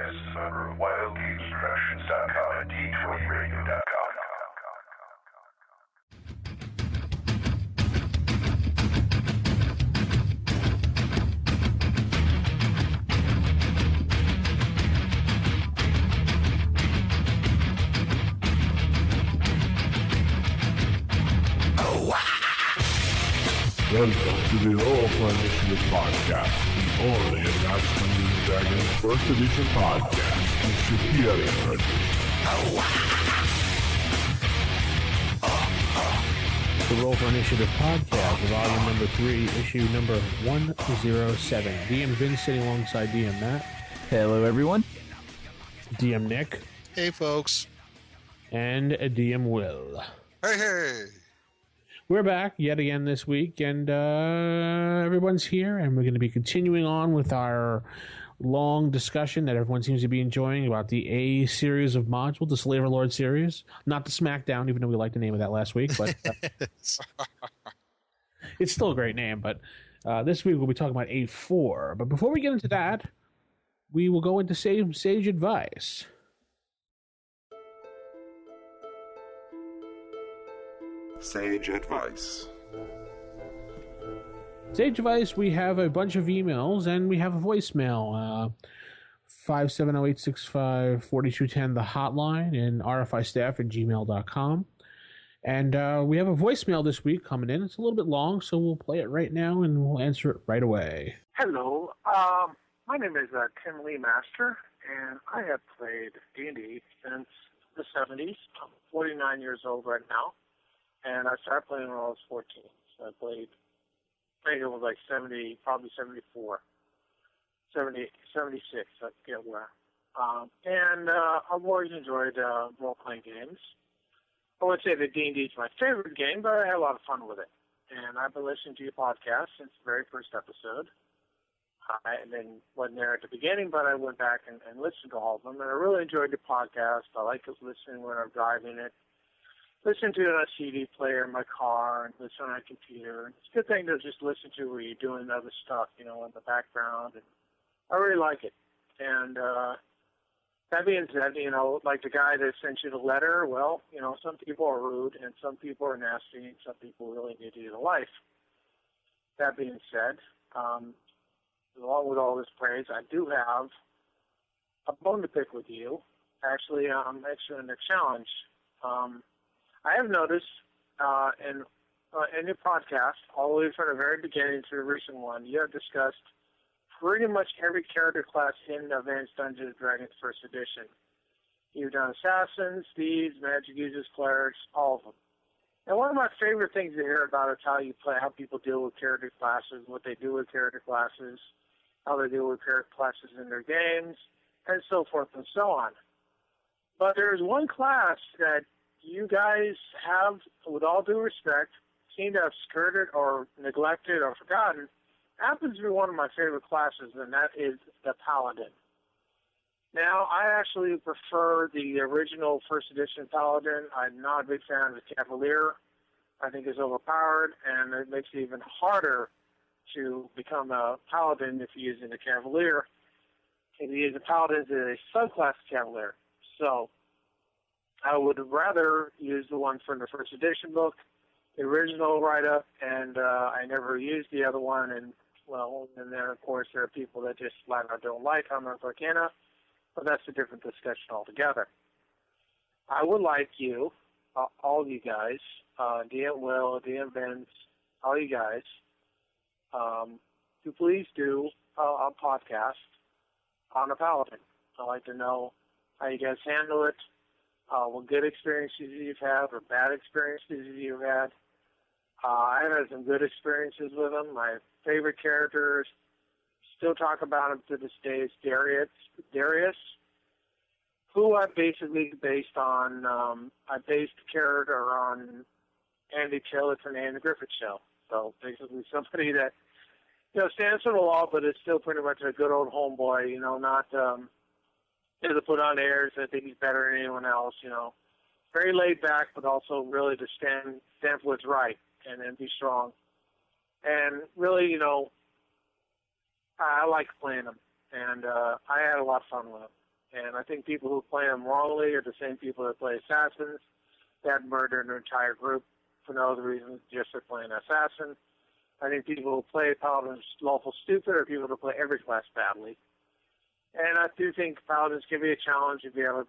This is a member of WildGamesProductions.com and D20Radio.com. Welcome to the Roll Initiative Podcast, the only Advanced Dungeons & Dragons First Edition podcast in superior edition. The Roll for Initiative Podcast, volume number 3, issue number 107. DM Vince sitting alongside DM Matt. Hello, everyone. DM Nick. Hey, folks. And DM Will. Hey. We're back yet again this week, and everyone's here, and we're going to be continuing on with our long discussion that everyone seems to be enjoying about the A series of modules, the Slaver Lord series. Not the SmackDown, even though we liked the name of that last week, but it's still a great name. But this week we'll be talking about A4. But before we get into that, we will go into sage advice. Sage Advice. Sage Advice, we have a bunch of emails, and we have a voicemail. 570-865-4210, the hotline, and rfistaff@gmail.com. And we have a voicemail this week coming in. It's a little bit long, so we'll play it right now, and we'll answer it right away. Hello. My name is Tim Lee Master, and I have played D&D since the 70s. I'm 49 years old right now. And I started playing when I was 14. So I think it was like 70, probably 74, 70, 76, I forget where. And I've always enjoyed role-playing games. I would say that D&D is my favorite game, but I had a lot of fun with it. And I've been listening to your podcast since the very first episode. I wasn't there at the beginning, but I went back and listened to all of them. And I really enjoyed the podcast. I like listening when I'm driving it. Listen to it on a CD player in my car and listen on a computer. It's a good thing to just listen to where you're doing other stuff, in the background. And I really like it. And that being said, like the guy that sent you the letter, well, some people are rude and some people are nasty and some people really need to get a life. That being said, along with all this praise, I do have a bone to pick with you. Actually, I'm in the challenge. I have noticed in your podcast, all the way from the very beginning to the recent one, you have discussed pretty much every character class in Advanced Dungeons & Dragons First Edition. You've done assassins, thieves, magic users, clerics, all of them. And one of my favorite things to hear about is how people deal with character classes, what they do with character classes, how they deal with character classes in their games, and so forth and so on. But there's one class that you guys have, with all due respect, seem to have skirted or neglected or forgotten. Happens to be one of my favorite classes, and that is the Paladin. Now, I actually prefer the original First Edition Paladin. I'm not a big fan of the Cavalier. I think it's overpowered, and it makes it even harder to become a Paladin if you're using the Cavalier. If you use the Paladin, it's a subclass Cavalier. So I would rather use the one from the First Edition book, the original write-up, and I never used the other one. And, well, and then, of course, there are people that just flat out don't like Arcana, but that's a different discussion altogether. I would like you, all you guys, DM Will, DM Vince, all you guys, to please do a podcast on a Paladin. I'd like to know how you guys handle it. What good experiences you've had or bad experiences you've had. I've had some good experiences with them. My favorite characters, still talk about him to this day, is Darius, who I basically based on, I based the character on Andy Taylor from the Andy Griffith Show. So basically somebody that, stands for the law, but is still pretty much a good old homeboy, not to put on airs that think he's better than anyone else, Very laid back, but also really to stand for what's right and then be strong. And really, I like playing him. And I had a lot of fun with him. And I think people who play them wrongly are the same people that play assassins that murder an entire group for no other reason, just for playing assassin. I think people who play paladins lawful stupid are people who play every class badly. And I do think paladins can be a challenge if you have a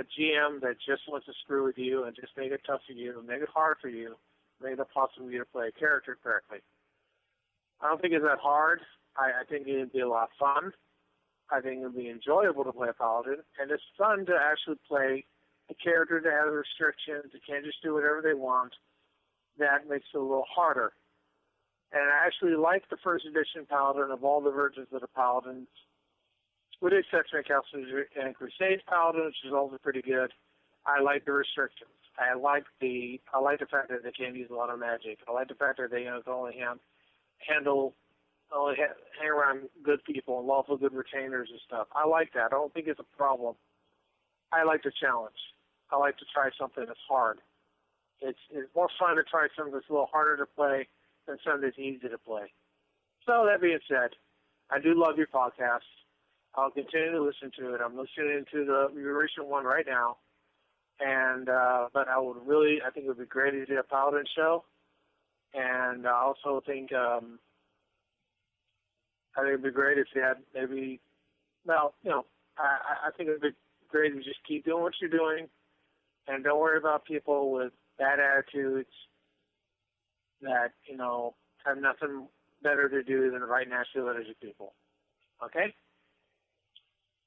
GM that just wants to screw with you and just make it tough for you, make it hard for you, make it impossible for you to play a character correctly. I don't think it's that hard. I think it would be a lot of fun. I think it would be enjoyable to play a paladin, and it's fun to actually play a character that has restrictions, that can't just do whatever they want. That makes it a little harder. And I actually like the first edition paladin of all the versions of the paladins, with the exception of Castle and Crusade paladin, which is also pretty good. I like the restrictions. I like the fact that they can't use a lot of magic. I like the fact that they can only hang around good people and lawful good retainers and stuff. I like that. I don't think it's a problem. I like the challenge. I like to try something that's hard. It's more fun to try something that's a little harder to play than something that's easy to play. So that being said, I do love your podcast. I'll continue to listen to it. I'm listening to the recent one right now. And but I think it would be great to do a Paladin show. And I also think I think it'd be great if you had maybe, I think it'd be great to just keep doing what you're doing and don't worry about people with bad attitudes that, have nothing better to do than write nasty letters to people. Okay?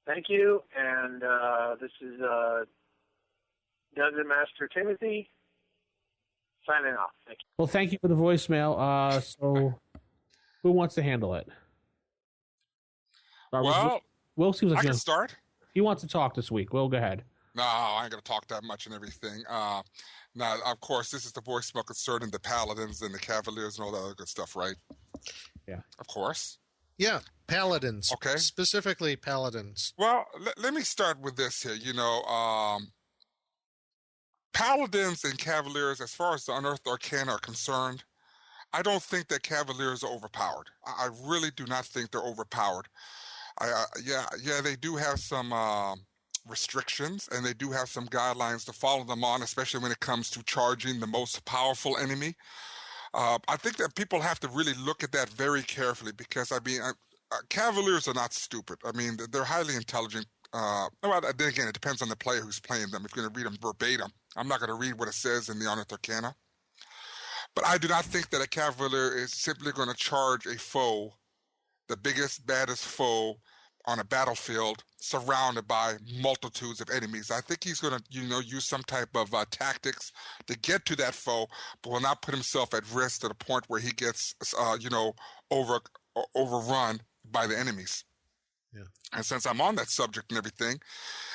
Thank you, and this is Dungeon Master Timothy signing off. Thank you. Well, thank you for the voicemail. So, who wants to handle it? Will seems like I can start. He wants to talk this week. Will, go ahead. No, I ain't going to talk that much and everything. Now, of course, this is the voicemail concerning the Paladins and the Cavaliers and all that other good stuff, right? Yeah. Of course. Yeah, Paladins. Okay. Specifically Paladins. Well, let me start with this here. Paladins and Cavaliers, as far as the Unearthed Arcana are concerned, I don't think that Cavaliers are overpowered. I really do not think they're overpowered. They do have some restrictions, and they do have some guidelines to follow them on, especially when it comes to charging the most powerful enemy. I think that people have to really look at that very carefully because, Cavaliers are not stupid. I mean, they're highly intelligent. Then again, it depends on the player who's playing them. If you're going to read them verbatim, I'm not going to read what it says in the Unearthed Arcana. But I do not think that a Cavalier is simply going to charge a foe, the biggest, baddest foe, on a battlefield surrounded by multitudes of enemies. I think he's going to, use some type of tactics to get to that foe, but will not put himself at risk to the point where he gets, overrun by the enemies. Yeah. And since I'm on that subject and everything,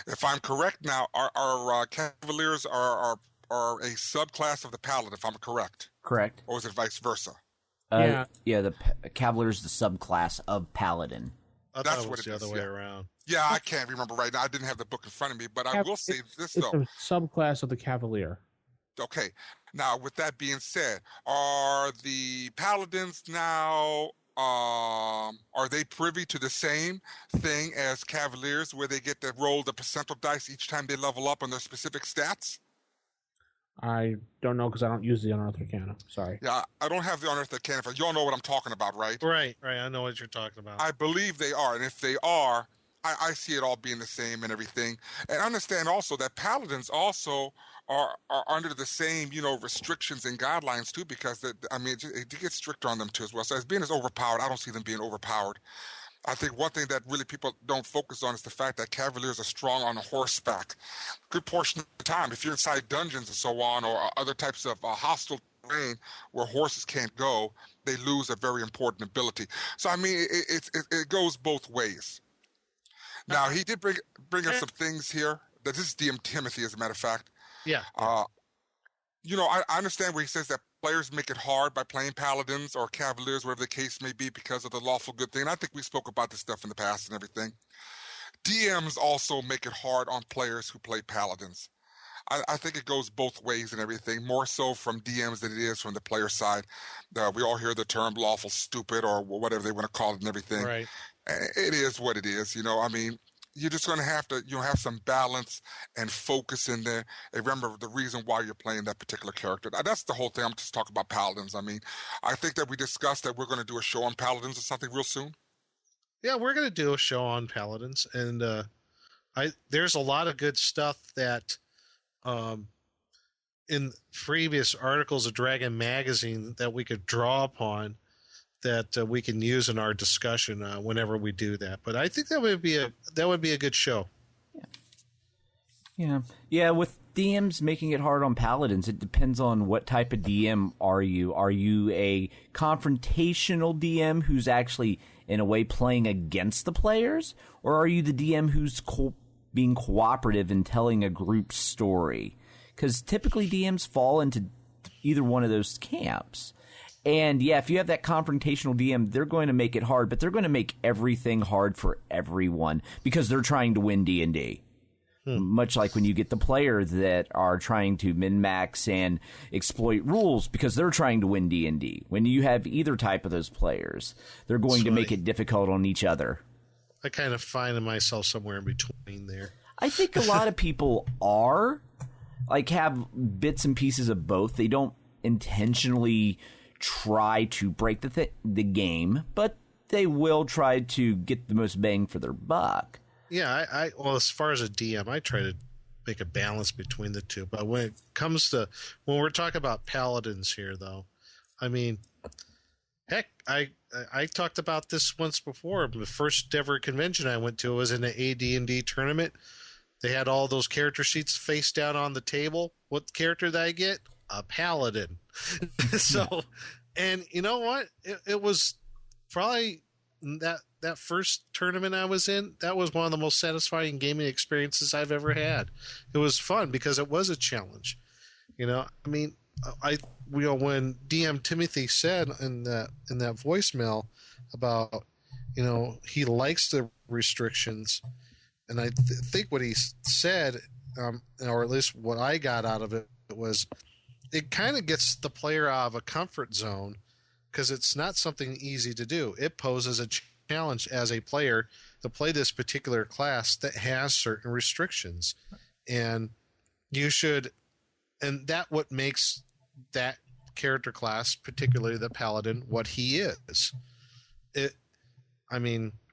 if I'm correct now, our Cavaliers are a subclass of the Paladin, if I'm correct. Correct. Or is it vice versa? The Cavalier is the subclass of Paladin. That's what what it the is, other way yeah. around. Yeah, I can't remember right now. I didn't have the book in front of me, but I will say this, though. It's a subclass of the Cavalier. Okay. Now, with that being said, are the Paladins now, are they privy to the same thing as Cavaliers, where they get to roll the percentile dice each time they level up on their specific stats? I don't know because I don't use the Unearthed Arcana. Sorry. Yeah, I don't have the Unearthed Arcana. You all know what I'm talking about, right? Right. I know what you're talking about. I believe they are, and if they are, I see it all being the same and everything. And understand also that Paladins also are under the same, restrictions and guidelines too, because it gets stricter on them too as well. So as being as overpowered, I don't see them being overpowered. I think one thing that really people don't focus on is the fact that Cavaliers are strong on horseback. Good portion of the time, if you're inside dungeons and so on, or other types of hostile terrain where horses can't go, they lose a very important ability. So it goes both ways. Now he did bring us some things here. This is DM Timothy, as a matter of fact. Yeah. I understand where he says that players make it hard by playing Paladins or Cavaliers, whatever the case may be, because of the lawful good thing. And I think we spoke about this stuff in the past and everything. DMs also make it hard on players who play Paladins. I think it goes both ways and everything, more so from DMs than it is from the player side. We all hear the term lawful stupid or whatever they want to call it and everything. Right. It is what it is. you're just going to have to have some balance and focus in there, and remember the reason why you're playing that particular character. That's the whole thing. I'm just talking about paladins. I mean, I think that we discussed that we're going to do a show on paladins or something real soon. Yeah, we're going to do a show on paladins, and there's a lot of good stuff that in previous articles of Dragon Magazine that we could draw upon that we can use in our discussion whenever we do that. But I think that would be a good show. Yeah. With DMs making it hard on paladins, it depends on what type of DM are you. Are you a confrontational DM who's actually in a way playing against the players, or are you the DM who's being cooperative and telling a group story? Because typically DMs fall into either one of those camps. And yeah, if you have that confrontational DM, they're going to make it hard, but they're going to make everything hard for everyone because they're trying to win D&D. Much like when you get the players that are trying to min-max and exploit rules because they're trying to win D&D. When you have either type of those players, they're going to make it difficult on each other. I kind of find myself somewhere in between there. I think a lot of people have bits and pieces of both. They don't intentionally try to break the game, but they will try to get the most bang for their buck. Yeah, well, as far as a DM, I try to make a balance between the two. But when it comes to when we're talking about paladins here, though, I mean, heck, I talked about this once before. The first ever convention I went to was in an AD&D tournament. They had all those character sheets face down on the table. What character did I get? A paladin. So, and you know what? It was probably that first tournament I was in, that was one of the most satisfying gaming experiences I've ever had. It was fun because it was a challenge. I mean, when DM Timothy said in that voicemail about, he likes the restrictions, and I think what he said, or at least what I got out of it was, it kind of gets the player out of a comfort zone because it's not something easy to do. It poses a challenge as a player to play this particular class that has certain restrictions, and that what makes that character class, particularly the paladin, what he is.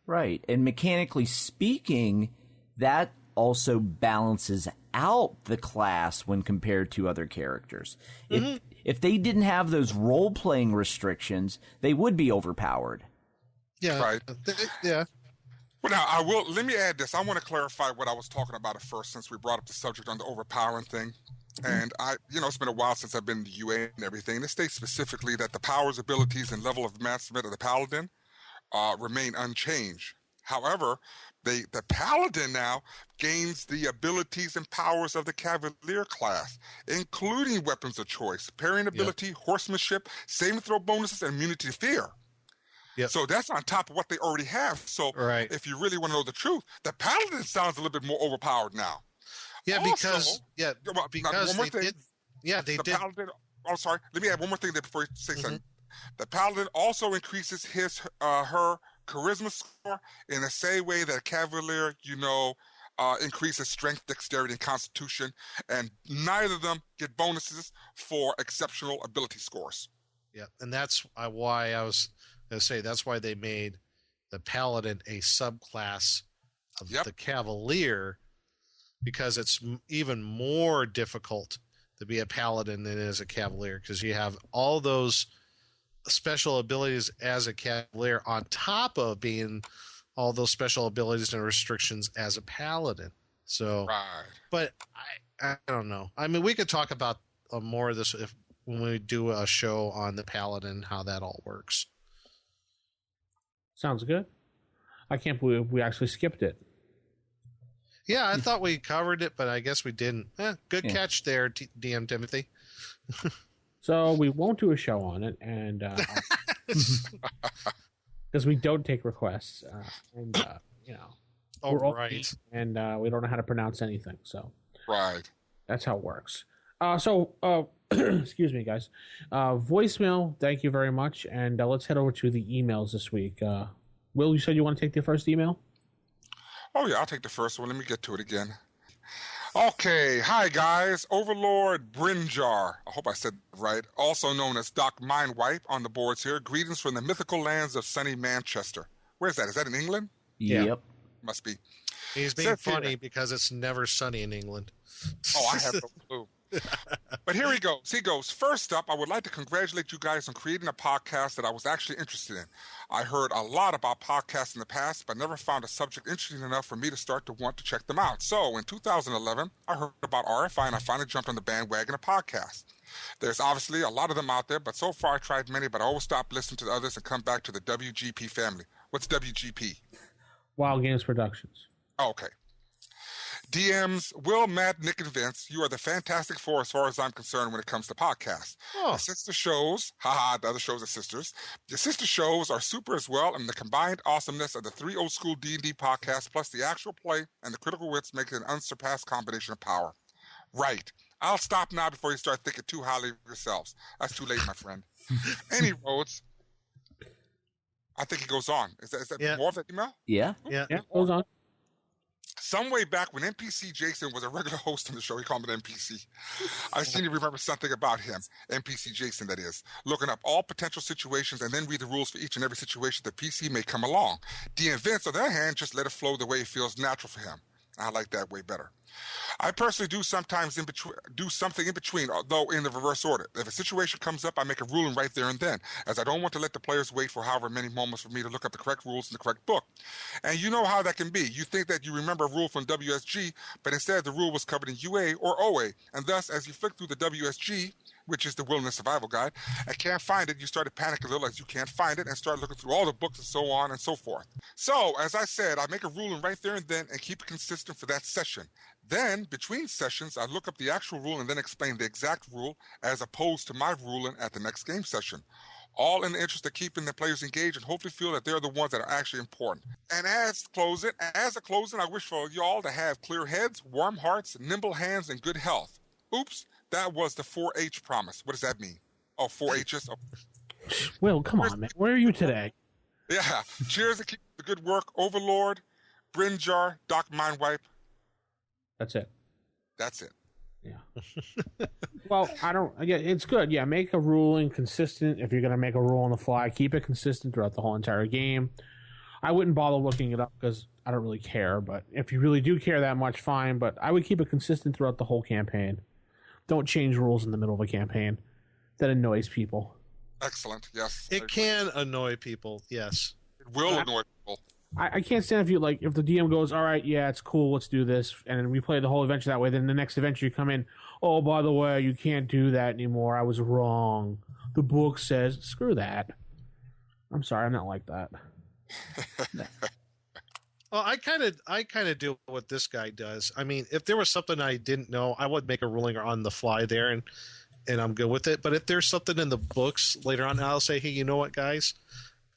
Right, and mechanically speaking, that also balances out the class when compared to other characters. If they didn't have those role-playing restrictions, they would be overpowered. Yeah. Right. Yeah. Well, now, let me add this. I want to clarify what I was talking about at first, since we brought up the subject on the overpowering thing. And it's been a while since I've been in the UA and everything. And it states specifically that the powers, abilities, and level of advancement of the paladin remain unchanged. However, the paladin now gains the abilities and powers of the cavalier class, including weapons of choice, parrying ability, horsemanship, saving throw bonuses, and immunity to fear. Yep. So that's on top of what they already have. So if you really want to know the truth, the paladin sounds a little bit more overpowered now. Yeah, also, because one more thing. They did. Paladin, sorry. Let me add one more thing there before you say something. The paladin also increases her charisma score in the same way that a cavalier, increases strength, dexterity, and constitution, and neither of them get bonuses for exceptional ability scores. Yeah, and that's why I was going to say that's why they made the paladin a subclass of the cavalier, because it's even more difficult to be a paladin than it is a cavalier, because you have all those special abilities as a cavalier on top of being all those special abilities and restrictions as a paladin. So, but I don't know. I mean, we could talk about more of this when we do a show on the paladin, how that all works. Sounds good. I can't believe we actually skipped it. Yeah, I thought we covered it, but I guess we didn't. Good catch there, DM Timothy. So we won't do a show on it, and because we don't take requests, we're all right, and we don't know how to pronounce anything. So that's how it works. Excuse me, guys. Voicemail. Thank you very much, and let's head over to the emails this week. Will, you said you want to take the first email? Oh, yeah, I'll take the first one. Let me get to it again. Okay, hi guys. Overlord Brinjar, I hope I said it right, also known as Doc Mindwipe on the boards here. Greetings from the mythical lands of sunny Manchester. Where's that? Is that in England? Yeah. Yep. Must be. He's being Says funny here. because it's never sunny in England. Oh, I have no clue. But here he goes. He goes, first up, I would like to congratulate you guys on creating a podcast that I was actually interested in. I heard a lot about podcasts in the past, but never found a subject interesting enough for me to start to want to check them out. So in 2011, I heard about RFI and I finally jumped on the bandwagon of podcasts. There's obviously a lot of them out there, but so far I tried many, but I always stop listening to the others and come back to the WGP family. What's WGP? Wild Games Productions. Oh, okay. DMs, Will, Matt, Nick, and Vince, you are the Fantastic Four as far as I'm concerned when it comes to podcasts. Oh. The sister shows, the other shows are sisters. The sister shows are super as well, and the combined awesomeness of the 3 old school D&D podcasts plus the actual play and the critical wits make it an unsurpassed combination of power. Right. I'll stop now before you start thinking too highly of yourselves. That's too late, my friend. Any roads. I think he goes on. Is that more of that email? Yeah. Yeah. Yeah, goes on. Some way back when NPC Jason was a regular host on the show, he called him NPC. I seem to remember something about him, NPC Jason, that is, looking up all potential situations and then read the rules for each and every situation the PC may come along. DM Vince, on the other hand, just let it flow the way it feels natural for him. I like that way better. I personally do sometimes do something in between, though in the reverse order. If a situation comes up, I make a ruling right there and then, as I don't want to let the players wait for however many moments for me to look up the correct rules in the correct book. And you know how that can be. You think that you remember a rule from WSG, but instead the rule was covered in UA or OA, and thus as you flick through the WSG, which is the Wilderness Survival Guide, and can't find it, you start to panic a little as you can't find it and start looking through all the books and so on and so forth. So, as I said, I make a ruling right there and then and keep it consistent for that session. Then, between sessions, I look up the actual rule and then explain the exact rule as opposed to my ruling at the next game session. All in the interest of keeping the players engaged and hopefully feel that they're the ones that are actually important. And as a closing, I wish for you all to have clear heads, warm hearts, nimble hands, and good health. Oops. That was the 4-H promise. What does that mean? Oh, 4 H's? Oh. Will, come on, man. Where are you today? Yeah. Cheers and keep the good work. Overlord, Brinjar, Doc Mindwipe. That's it. That's it. Yeah. Well, it's good. Yeah, make a ruling consistent. If you're going to make a rule on the fly, keep it consistent throughout the whole entire game. I wouldn't bother looking it up because I don't really care. But if you really do care that much, fine. But I would keep it consistent throughout the whole campaign. Don't change rules in the middle of a campaign. That annoys people. Excellent. Yes. It can annoy people. Yes. It will annoy people. I can't stand if the DM goes, all right, yeah, it's cool, let's do this, and then we play the whole adventure that way. Then the next adventure you come in, oh, by the way, you can't do that anymore. I was wrong. The book says, screw that. I'm sorry, I'm not like that. Well, I kind of do what this guy does. I mean, if there was something I didn't know, I would make a ruling on the fly there, and I'm good with it. But if there's something in the books later on, I'll say, hey, you know what, guys?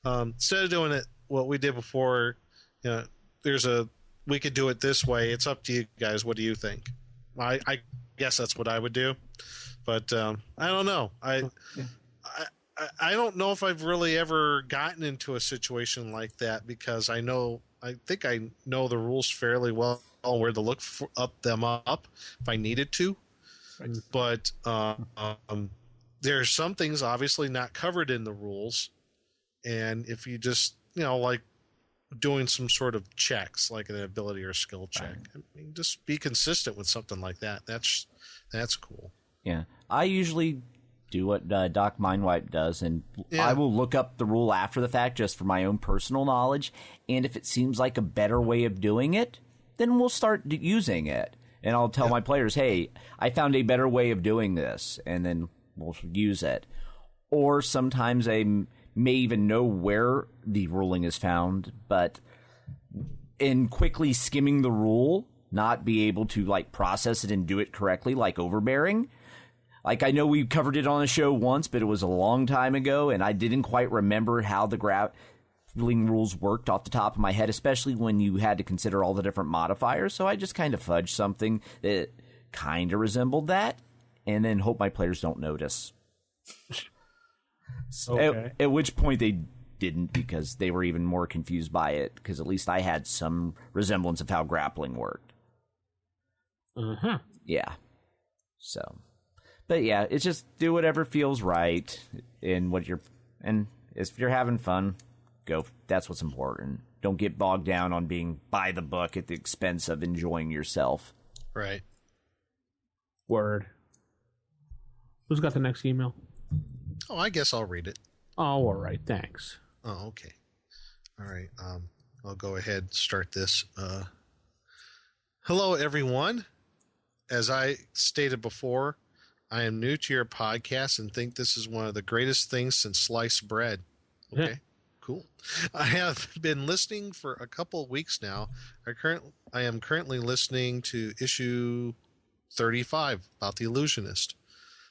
Instead of doing it what we did before, we could do it this way. It's up to you guys. What do you think? I guess that's what I would do, but I don't know. I don't know if I've really ever gotten into a situation like that because I think I know the rules fairly well, where to look them up if I needed to. But there's some things obviously not covered in the rules, and if you just like doing some sort of checks, like an ability or skill check, I mean, just be consistent with something like that. That's cool. Yeah, I usually do what Doc Mindwipe does, and I will look up the rule after the fact just for my own personal knowledge, and if it seems like a better way of doing it, then we'll start using it. And I'll tell my players, hey, I found a better way of doing this, and then we'll use it. Or sometimes I may even know where the ruling is found, but in quickly skimming the rule, not be able to process it and do it correctly, like overbearing. Like, I know we covered it on the show once, but it was a long time ago, and I didn't quite remember how the grappling rules worked off the top of my head, especially when you had to consider all the different modifiers, so I just kind of fudged something that kind of resembled that, and then hope my players don't notice. Okay. At which point they didn't because they were even more confused by it, because at least I had some resemblance of how grappling worked. Uh-huh. Yeah. So, but yeah, it's just do whatever feels right in what you're, and if you're having fun, go. That's what's important. Don't get bogged down on being by the book at the expense of enjoying yourself. Right. Word. Who's got the next email? Oh, I guess I'll read it. Oh, all right. Thanks. Oh, okay. All right. I'll go ahead and start this. Hello, everyone. As I stated before, I am new to your podcast and think this is one of the greatest things since sliced bread. Okay. Yeah. Cool. I have been listening for a couple of weeks now. I am currently listening to issue 35 about the Illusionist.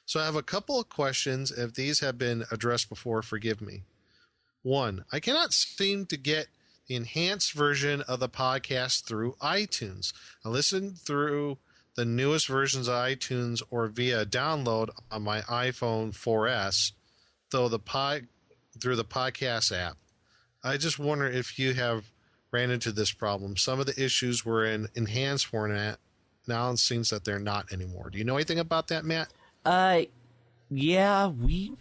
So I have a couple of questions. If these have been addressed before, forgive me. 1, I cannot seem to get the enhanced version of the podcast through iTunes. I listened through the newest versions of iTunes or via download on my iPhone 4S, through the podcast app. I just wonder if you have ran into this problem. Some of the issues were in enhanced format. Now it seems that they're not anymore. Do you know anything about that, Matt? Yeah,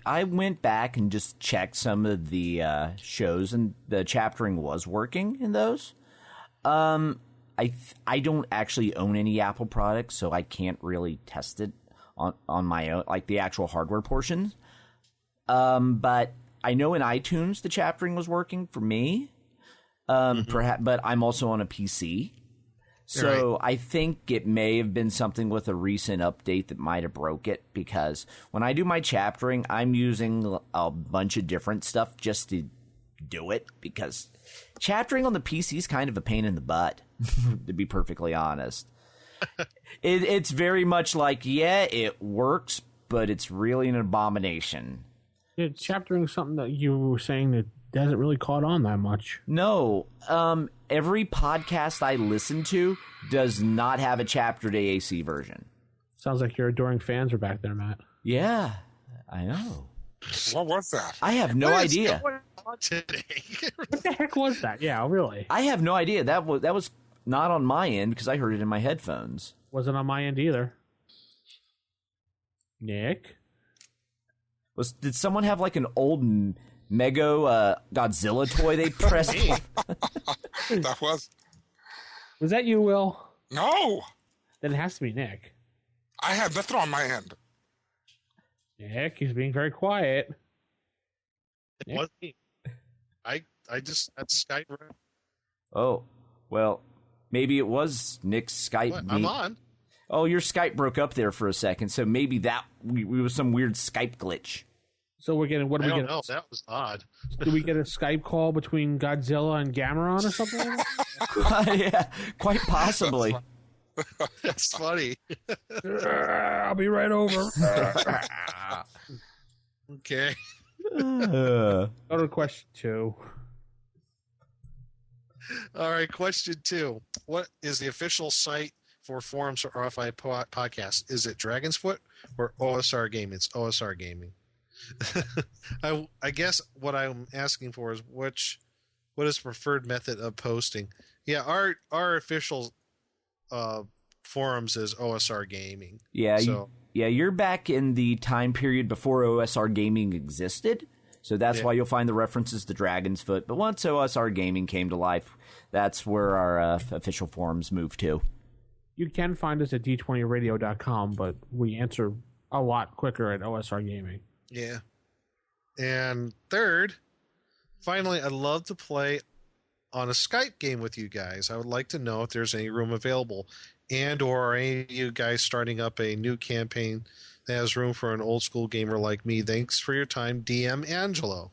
I went back and just checked some of the shows, and the chaptering was working in those. I don't actually own any Apple products, so I can't really test it on my own, like the actual hardware portions. But I know in iTunes the chaptering was working for me. Perhaps, but I'm also on a PC. So right. I think it may have been something with a recent update that might have broke it, because when I do my chaptering, I'm using a bunch of different stuff just to do it, because chaptering on the PC is kind of a pain in the butt, to be perfectly honest. It's very much like, yeah, it works, but it's really an abomination. Yeah, chaptering is something that you were saying that hasn't really caught on that much. No. Every podcast I listen to does not have a chaptered AAC version. Sounds like your adoring fans are back there, Matt. Yeah, I know. What was that? I have no idea. Today? What the heck was that? Yeah, really. I have no idea. That was not on my end because I heard it in my headphones. Wasn't on my end either. Nick? Did someone have like an old Mego Godzilla toy they pressed? That was. Was that you, Will? No. Then it has to be Nick. I had nothing on my end. Nick, he's being very quiet. It wasn't me. I just had Skype. Oh, well, maybe it was Nick's Skype. What? I'm on. Oh, your Skype broke up there for a second, so maybe that we was some weird Skype glitch. So we're getting, what do we get? I don't know. That was odd. Do we get a Skype call between Godzilla and Gameron or something like that? Yeah, quite possibly. That's funny. I'll be right over. Okay. Go to question 2. All right, question 2. What is the official site for forums for RFI podcast? Is it Dragon's Foot or OSR Gaming? It's OSR Gaming. I guess what I'm asking for is what is preferred method of posting? Yeah, our official forums is OSR Gaming. Yeah, you're back in the time period before OSR Gaming existed, so that's why you'll find the references to Dragon's Foot. But once OSR Gaming came to life, that's where our official forums moved to. You can find us at d20radio.com, but we answer a lot quicker at OSR Gaming. Yeah. And third, finally, I'd love to play on a Skype game with you guys. I would like to know if there's any room available, and or are any of you guys starting up a new campaign that has room for an old school gamer like me. Thanks for your time, DM Angelo.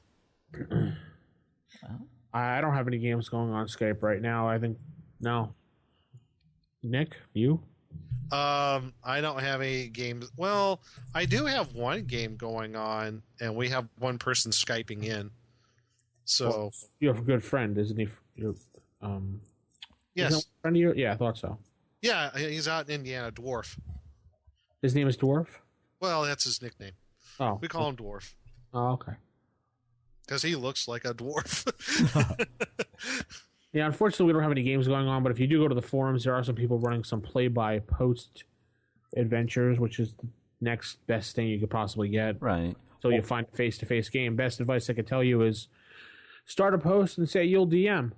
I don't have any games going on Skype right now. I think no. Nick, you? I don't have any games. Well, I do have one game going on, and we have one person Skyping in. So well, you have a good friend, isn't he? Yes. Isn't a friend of yours? Yeah, I thought so. Yeah, he's out in Indiana, Dwarf. His name is Dwarf? Well, that's his nickname. Oh. We call him Dwarf. Oh, okay. Because he looks like a dwarf. Yeah, unfortunately, we don't have any games going on, but if you do go to the forums, there are some people running some play-by-post adventures, which is the next best thing you could possibly get. Right. So you find a face-to-face game. Best advice I could tell you is start a post and say you'll DM.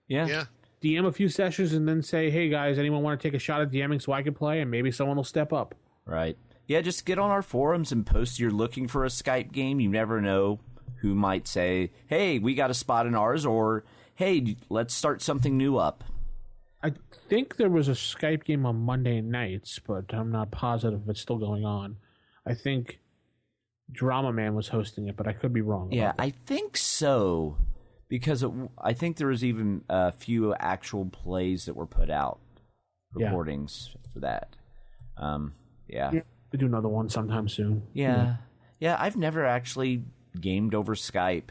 Yeah. Yeah. DM a few sessions and then say, hey, guys, anyone want to take a shot at DMing so I can play? And maybe someone will step up. Right. Yeah, just get on our forums and post you're looking for a Skype game. You never know who might say, hey, we got a spot in ours, or hey, let's start something new up. I think there was a Skype game on Monday nights, but I'm not positive if it's still going on. I think Drama Man was hosting it, but I could be wrong. Yeah, I think so, because I think there was even a few actual plays that were put out, recordings for that. Yeah. We'll do another one sometime soon. Yeah. Yeah, I've never actually gamed over Skype.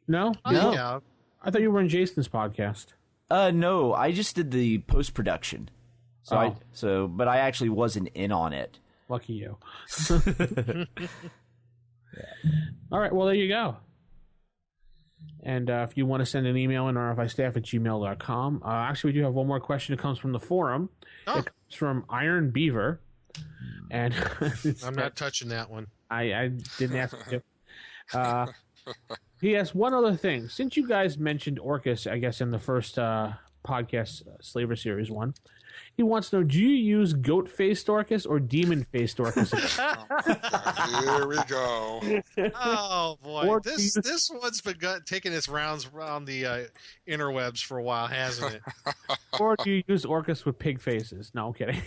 No? No. Yeah. I thought you were in Jason's podcast. No, I just did the post-production. But I actually wasn't in on it. Lucky you. All right, well, there you go. And if you want to send an email in, rfistaff@gmail.com. Actually, we do have one more question. It comes from the forum. Oh. It comes from Iron Beaver. And I'm not touching that one. I didn't ask you to. He asked one other thing. Since you guys mentioned Orcus, I guess, in the first podcast, Slaver Series 1, he wants to know, do you use goat-faced Orcus or demon-faced Orcus? Here we go. Oh, boy. Or This one's been taking its rounds around the interwebs for a while, hasn't it? Or do you use Orcus with pig faces? No, I'm kidding.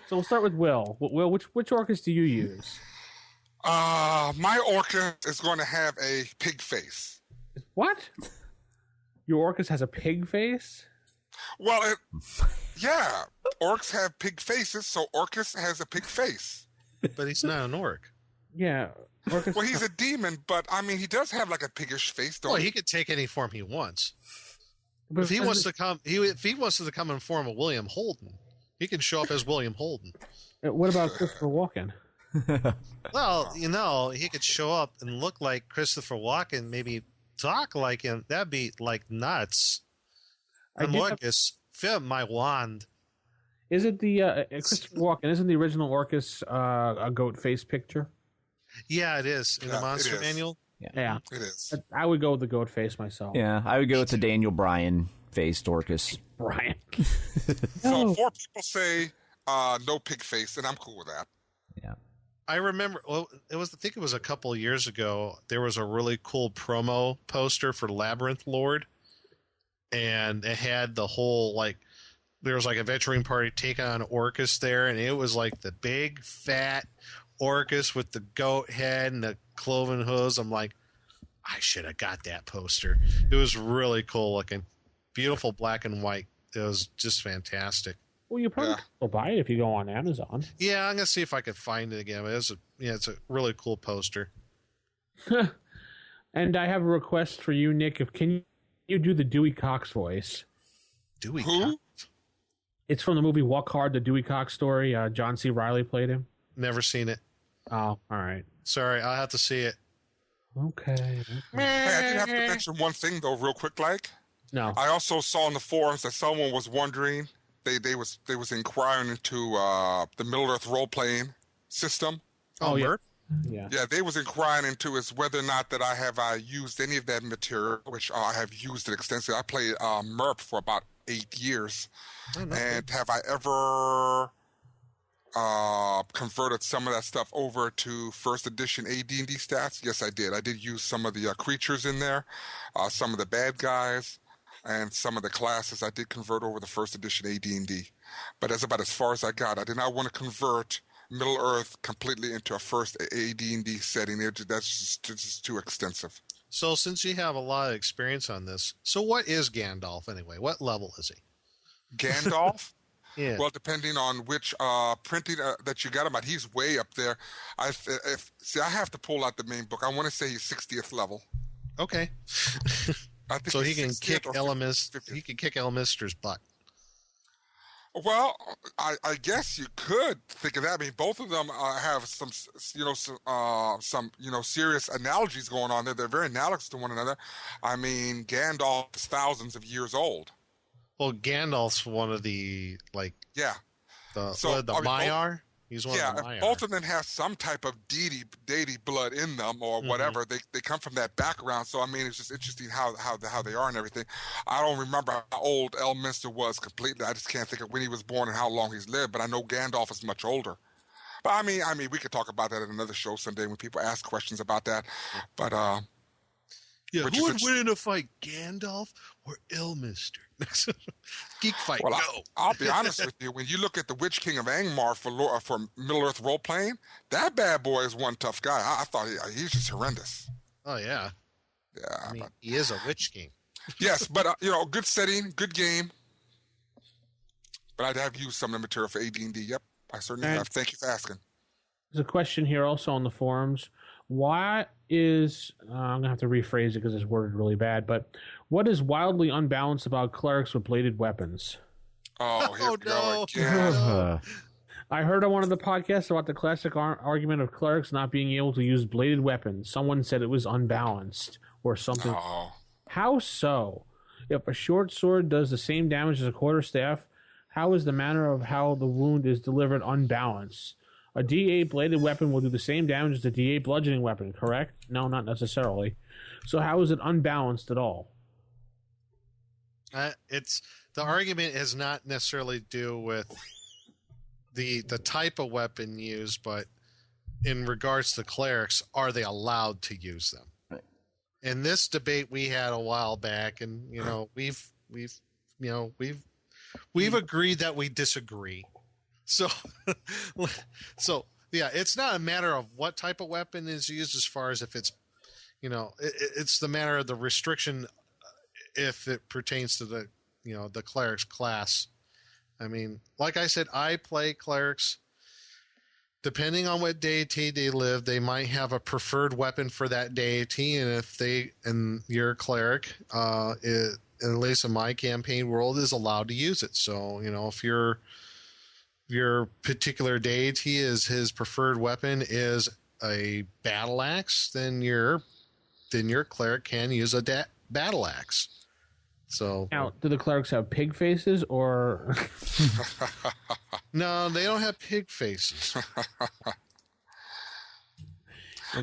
So we'll start with Will. Will, which Orcus do you use? My Orcus is going to have a pig face. What? Your Orcus has a pig face? Well, yeah. Orcs have pig faces, so Orcus has a pig face. But he's not an orc. Yeah. Orcus. Well, he's a demon, but I mean, he does have like a piggish face, don't Well, he? he could take any form he wants. But If he wants to come, if he wants to come in form of William Holden, he can show up as William Holden. What about Christopher Walken? Well, he could show up and look like Christopher Walken, maybe talk like him. That'd be like nuts. And Orcus, fit my wand. Is it the Christopher Walken? Isn't the original Orcus a goat face picture? Yeah, it is in the monster manual. Yeah, It is. I would go with the goat face myself. Yeah, I would go with the Daniel Bryan faced Orcus. Brian. So 4 people say no pig face, and I'm cool with that. Yeah. I remember. Well, I think it was a couple of years ago. There was a really cool promo poster for Labyrinth Lord, and it had the whole there was like a venturing party take on Orcus there, and it was like the big fat Orcus with the goat head and the cloven hooves. I'm like, I should have got that poster. It was really cool looking, beautiful black and white. It was just fantastic. Well, you probably will buy it if you go on Amazon. Yeah, I'm gonna see if I can find it again. It's a really cool poster. And I have a request for you, Nick. Can you do the Dewey Cox voice? Dewey Who? Cox? It's from the movie Walk Hard, the Dewey Cox story. John C. Reilly played him. Never seen it. Oh, all right. Sorry, I'll have to see it. Okay. Hey, I do have to mention one thing though, real quick. No. I also saw in the forums that someone was wondering. They was inquiring into the Middle Earth role playing system. Oh, yeah. Merp? Yeah. Yeah, they was inquiring into is whether or not that I have used any of that material, which I have used it extensively. I played MERP for about 8 years, and have I ever converted some of that stuff over to first edition AD&D stats? Yes, I did. I did use some of the creatures in there, some of the bad guys, and some of the classes. I did convert over the first edition AD&D, but that's about as far as I got. I did not want to convert Middle Earth completely into a first AD&D setting. That's just too extensive. So since you have a lot of experience on this, so what is Gandalf anyway? What level is he? Gandalf? Yeah. Well, depending on which printing that you got him at, he's way up there. I have to pull out the main book. I want to say he's 60th level. Okay. I think So he he's can 60th kick or 50th. He can kick Elmister's butt. Well, I guess you could think of that. I mean, both of them have some, serious analogies going on there. They're very analogous to one another. I mean, Gandalf is thousands of years old. Well, Gandalf's one of the Yeah. the I mean, Maiar. He's one Yeah, of the Maiar. both of them have some type of deity blood in them or whatever. They come from that background. So I mean, it's just interesting how they are and everything. I don't remember how old Elminster was completely. I just can't think of when he was born and how long he's lived. But I know Gandalf is much older. But I mean, we could talk about that in another show someday when people ask questions about that. But yeah, which who is would win in a fight, Gandalf or Elminster? Geek fight, well, go. I'll be honest with you. When you look at the Witch King of Angmar for Middle Earth role playing, that bad boy is one tough guy. I thought he's just horrendous. Oh yeah, Yeah, I mean, he is a Witch King. yes, but good setting, good game. But I'd have used some of the material for AD&D. Yep, I certainly have. Thank you for asking. There's a question here also on the forums. Why is I'm gonna have to rephrase it because it's worded really bad. But what is wildly unbalanced about clerics with bladed weapons? Oh, here we go no. again. I heard on one of the podcasts about the classic argument of clerics not being able to use bladed weapons. Someone said it was unbalanced or something. Oh, How so? If a short sword does the same damage as a quarterstaff, how is the manner of how the wound is delivered unbalanced? A D8 bladed weapon will do the same damage as a D8 bludgeoning weapon, correct? No, not necessarily. So how is it unbalanced at all? It's the argument has not necessarily to do with the type of weapon used, but in regards to clerics, are they allowed to use them? Right. In this debate we had a while back, and we've agreed that we disagree. So, yeah, it's not a matter of what type of weapon is used as far as if it's, it's the matter of the restriction if it pertains to the, the cleric's class. I mean, like I said, I play clerics. Depending on what deity they live, they might have a preferred weapon for that deity, and your cleric, at least in my campaign world, is allowed to use it. So, if your particular deity is his preferred weapon is a battle axe, then your cleric can use a battle axe. So Now, do the clerics have pig faces or? no, they don't have pig faces.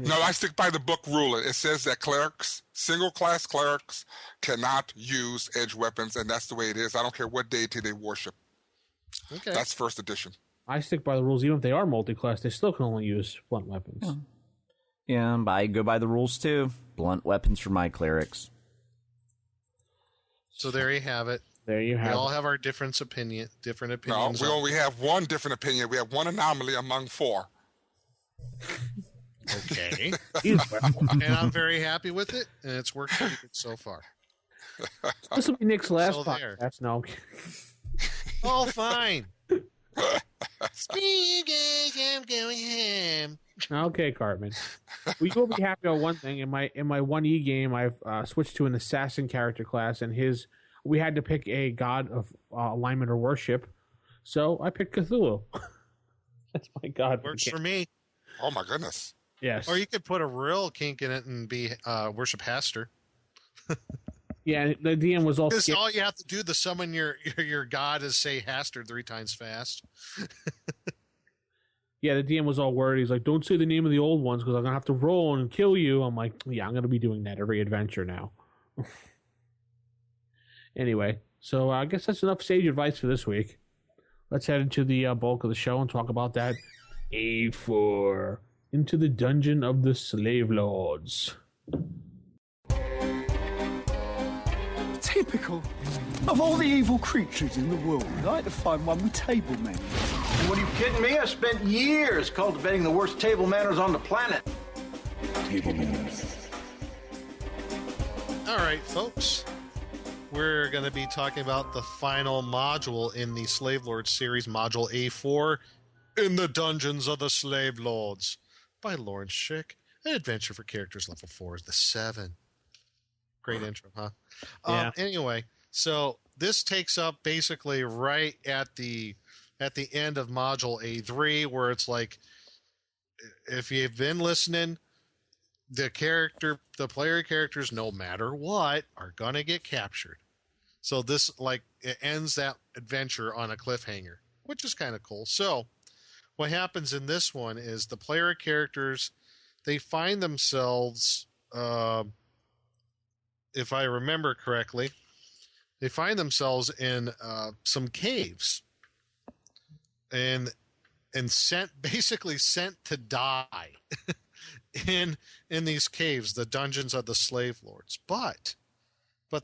no, I stick by the book rule. It says that single class clerics, cannot use edge weapons, and that's the way it is. I don't care what deity they worship. Okay, that's first edition. I stick by the rules. Even if they are multi-class, they still can only use blunt weapons. Yeah, but I go by the rules too. Blunt weapons for my clerics. So there you have it. There you have We all it. have our different opinions. No, we only have one different opinion. We have one anomaly among four. Okay. Either way. And I'm very happy with it, and it's worked pretty good so far. This will be Nick's last So there. podcast. No. Oh, fine. See you guys, I'm going home. Okay, Cartman. We will be happy on one thing. In my 1E game, I've switched to an assassin character class, and we had to pick a god of alignment or worship, so I picked Cthulhu. That's my god. Works for me. Oh my goodness. Yes. Or you could put a real kink in it and be worship Haster. Yeah, the DM was all Because scared. all you have to do to summon your god is say Haster 3 times fast. Yeah, the DM was all worried. He's like, "Don't say the name of the old ones because I'm gonna have to roll and kill you." I'm like, "Yeah, I'm gonna be doing that every adventure now." Anyway, so I guess that's enough sage advice for this week. Let's head into the bulk of the show and talk about that. A4 into the dungeon of the slave lords. Typical. Of all the evil creatures in the world, I had to find one with table manners. What are you kidding me? I spent years cultivating the worst table manners on the planet. Table manners. All right, folks. We're going to be talking about the final module in the Slave Lords series, Module A4, In the Dungeons of the Slave Lords, by Lawrence Schick. An adventure for characters level 4 is the 7. Great intro, huh? Yeah. Anyway, so this takes up basically right at the end of module A3, where it's like, if you've been listening, the player characters, no matter what, are gonna get captured. So this, like, it ends that adventure on a cliffhanger, which is kind of cool. So what happens in this one is the player characters, they find themselves, if I remember correctly, they find themselves in some caves and basically sent to die in these caves, the dungeons of the slave lords. But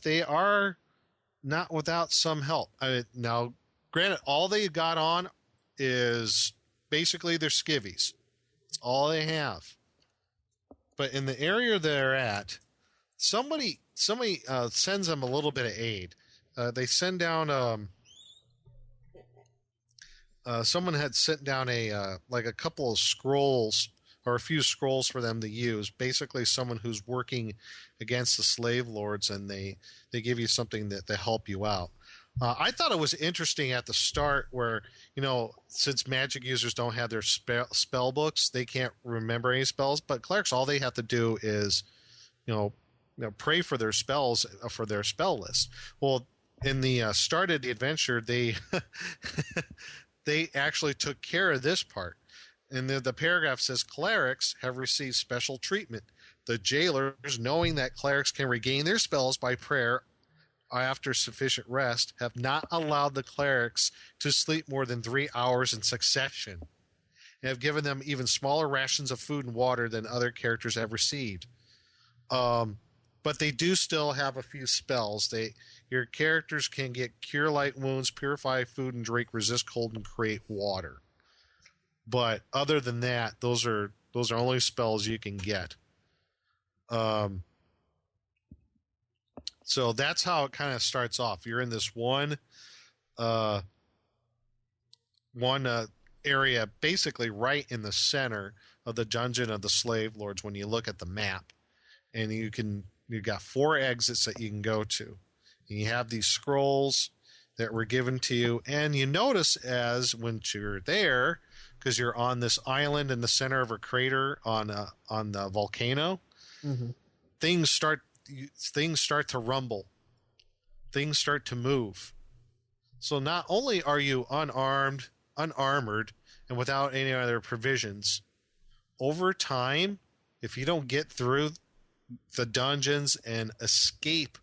they are not without some help. Now, granted, all they got on is basically their skivvies. It's all they have. But in the area they're at, somebody sends them a little bit of aid. They send down someone had sent down a couple of scrolls, or a few scrolls for them to use. Basically, someone who's working against the slave lords, and they give you something that to help you out. I thought it was interesting at the start where, since magic users don't have their spell books, they can't remember any spells. But clerics, all they have to do is, pray for their spells, for their spell list. Well, in the start of the adventure, they they actually took care of this part. And the paragraph says, clerics have received special treatment. The jailers, knowing that clerics can regain their spells by prayer after sufficient rest, have not allowed the clerics to sleep more than 3 hours in succession, and have given them even smaller rations of food and water than other characters have received. But they do still have a few spells. Your characters can get cure light wounds, purify food and drink, resist cold, and create water. But other than that, those are only spells you can get. So that's how it kind of starts off. You're in this one area, basically right in the center of the dungeon of the slave lords when you look at the map. And you've got 4 exits that you can go to. And you have these scrolls that were given to you. And you notice when you're there, because you're on this island in the center of a crater on the volcano, mm-hmm. things start to rumble. Things start to move. So not only are you unarmored, and without any other provisions, over time, if you don't get through the dungeons and escape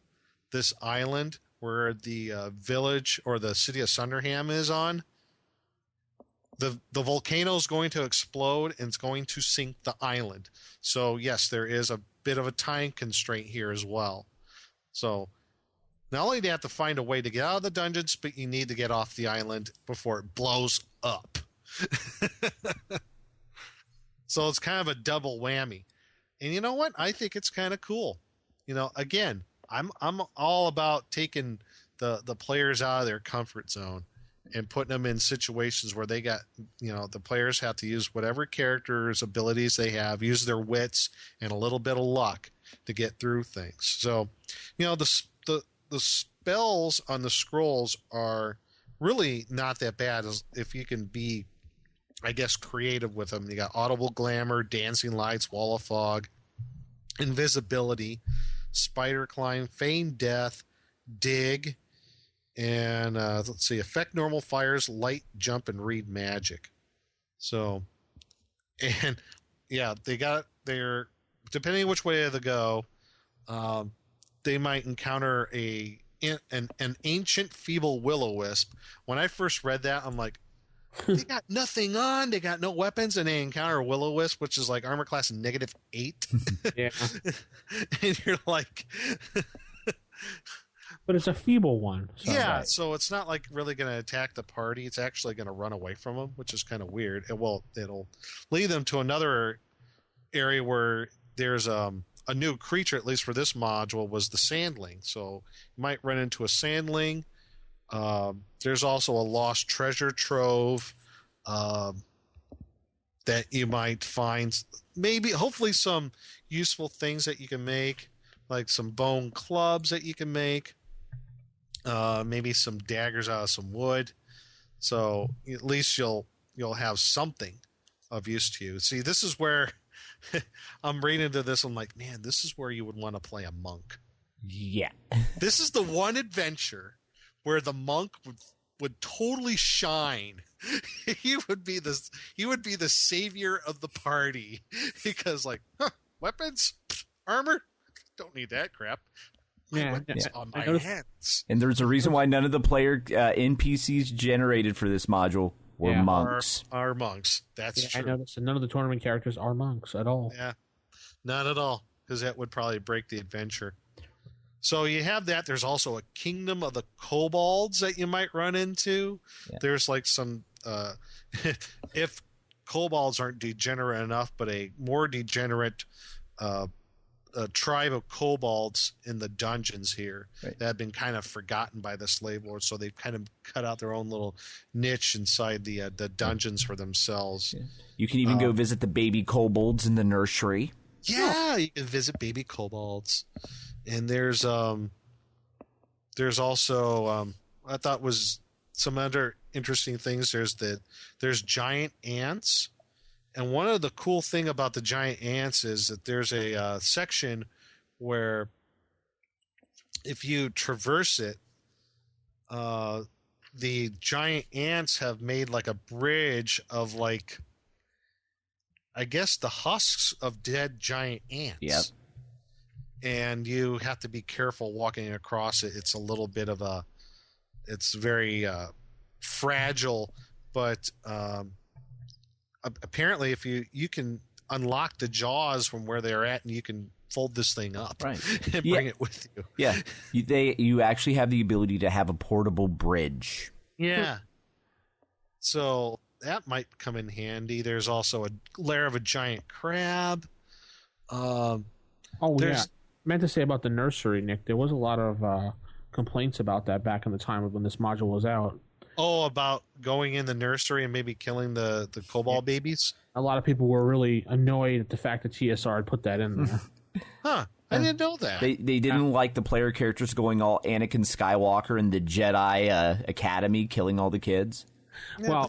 this island where the village or the city of Sunderham is on, the volcano is going to explode and it's going to sink the island. So yes, there is a bit of a time constraint here as well. So not only do you have to find a way to get out of the dungeons, but you need to get off the island before it blows up. So it's kind of a double whammy. And you know what? I think it's kind of cool. Again, I'm all about taking the players out of their comfort zone and putting them in situations where they got, the players have to use whatever characters' abilities they have, use their wits and a little bit of luck to get through things. So, the spells on the scrolls are really not that bad if you can be, I guess, creative with them. You got Audible Glamour, Dancing Lights, Wall of Fog, Invisibility, Spider Climb, Feign Death, Dig, and let's see, Affect Normal Fires, Light, Jump, and Read Magic. So, and yeah, they're depending which way they go, they might encounter an ancient feeble will-o-wisp. When I first read that, I'm like, they got nothing on, they got no weapons, and they encounter a will-o-wisp, which is like armor class -8. Yeah. And you're like... But it's a feeble one. So yeah, right. So it's not like really going to attack the party. It's actually going to run away from them, which is kind of weird. It'll lead them to another area where there's a new creature, at least for this module, was the Sandling. So you might run into a Sandling. There's also a lost treasure trove that you might find. Hopefully some useful things that you can make, like some bone clubs that you can make. maybe some daggers out of some wood. So at least you'll have something of use to you. See, this is where I'm reading into this. I'm like, man, this is where you would want to play a monk. Yeah. This is the one adventure where the monk would totally shine. He would be the savior of the party because, like, weapons, armor, don't need that crap. Weapons on my hands. And there's a reason why none of the player NPCs generated for this module were monks. Are monks. That's true. I noticed. And none of the tournament characters are monks at all. Yeah, not at all, because that would probably break the adventure. So you have that. There's also a kingdom of the kobolds that you might run into. Yeah. There's like some, if kobolds aren't degenerate enough, but a more degenerate a tribe of kobolds in the dungeons here that have been kind of forgotten by the slave lords, so they've kind of cut out their own little niche inside the dungeons for themselves. Yeah. You can even go visit the baby kobolds in the nursery. Yeah, you can visit baby kobolds. And there's also I thought was some other interesting things. There's giant ants. And one of the cool thing about the giant ants is that there's a section where if you traverse it, the giant ants have made like a bridge of, like, I guess the husks of dead giant ants. Yep. And you have to be careful walking across it. It's a little bit of it's very fragile, but apparently if you can unlock the jaws from where they're at, and you can fold this thing up and bring it with you. Yeah, you actually have the ability to have a portable bridge. Yeah. So that might come in handy. There's also a lair of a giant crab. Meant to say about the nursery, Nick, there was a lot of complaints about that back in the time of when this module was out. Oh, about going in the nursery and maybe killing the kobold babies? A lot of people were really annoyed at the fact that TSR had put that in there. Huh. I didn't know that. They didn't like the player characters going all Anakin Skywalker in the Jedi Academy, killing all the kids. Yeah,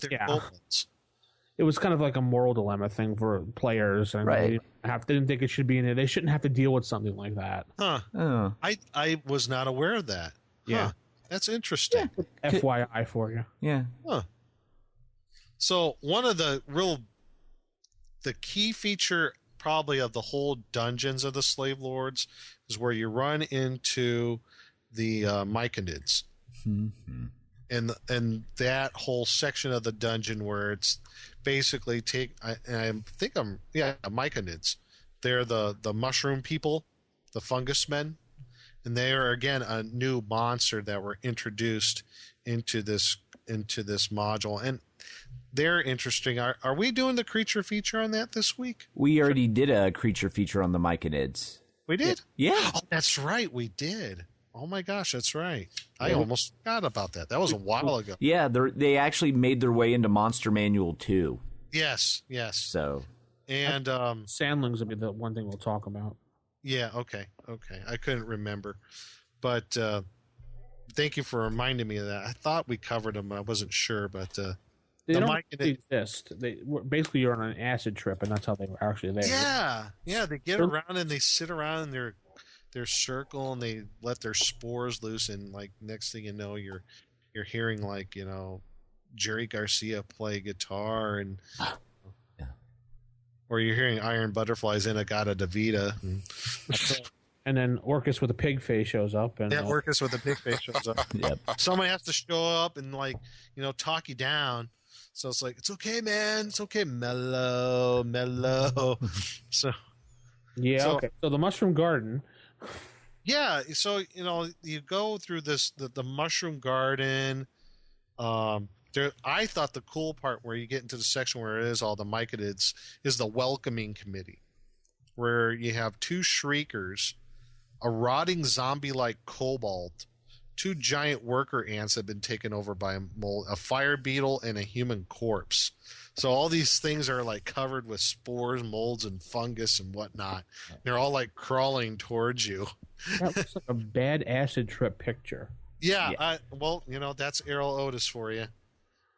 it was kind of like a moral dilemma thing for players, and they didn't think it should be in there. They shouldn't have to deal with something like that. Huh. Oh. I was not aware of that. Yeah. Huh. That's interesting. Yeah. FYI for you. Yeah. Huh. So one of the key feature probably of the whole dungeons of the Slave Lords is where you run into the Myconids. Mm-hmm. And that whole section of the dungeon where it's basically Myconids. They're the mushroom people, the fungus men. And they are, again, a new monster that were introduced into this module. And they're interesting. Are we doing the creature feature on that this week? We already did a creature feature on the Myconids. We did? Yeah. Oh, that's right. We did. Oh, my gosh. That's right. I almost forgot about that. That was a while ago. Yeah. They actually made their way into Monster Manual 2. Yes. So. And Sandlings will be the one thing we'll talk about. Yeah, okay. I couldn't remember. But thank you for reminding me of that. I thought we covered them. I wasn't sure, but they don't exist. Basically, you're on an acid trip, and that's how they were actually there. Yeah. They get around and they sit around in their circle, and they let their spores loose, and like next thing you know, you're hearing, like, you know, Jerry Garcia play guitar, and or you're hearing Iron Butterflies in Agata Davida. And then Orcus with a pig face shows up. And Orcus with a pig face shows up. Yep. Somebody has to show up and, like, you know, talk you down. So it's like, it's okay, man. It's okay. Mellow. So. Yeah, okay. So the Mushroom Garden. Yeah. So, you know, you go through the Mushroom Garden. I thought the cool part where you get into the section where it is all the Myconids is the welcoming committee, where you have 2 shriekers, a rotting zombie-like kobold, 2 giant worker ants that have been taken over by a mold, a fire beetle, and a human corpse. So all these things are like covered with spores, molds, and fungus and whatnot. They're all like crawling towards you. That looks like a bad acid trip picture. Yeah. Well, that's Errol Otis for you.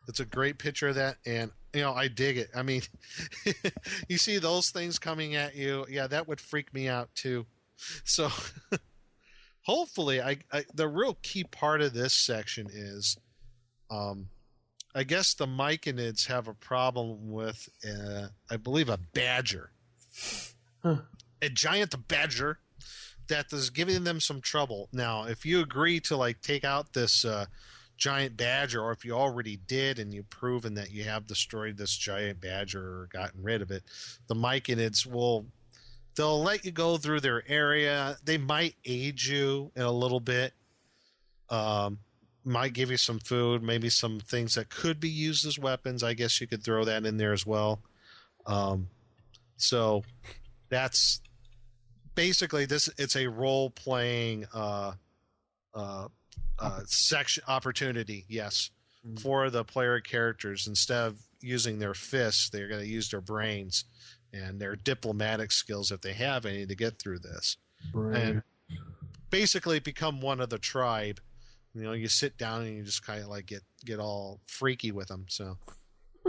It's a great picture of that, and I dig it. I mean, you see those things coming at you. Yeah, that would freak me out too. So, hopefully, the real key part of this section is, I guess the Myconids have a problem with, I believe, a badger, a giant badger that is giving them some trouble. Now, if you agree to take out this giant badger, or if you already did and you've proven that you have destroyed this giant badger or gotten rid of it, the Myconids they'll let you go through their area. They might aid you in a little bit, might give you some food, maybe some things that could be used as weapons. I guess you could throw that in there as well. So that's basically this. It's a role-playing section opportunity, yes, for the player characters. Instead of using their fists, they're going to use their brains and their diplomatic skills, if they have any, to get through this. And basically become one of the tribe. You sit down and you just kind of get all freaky with them. So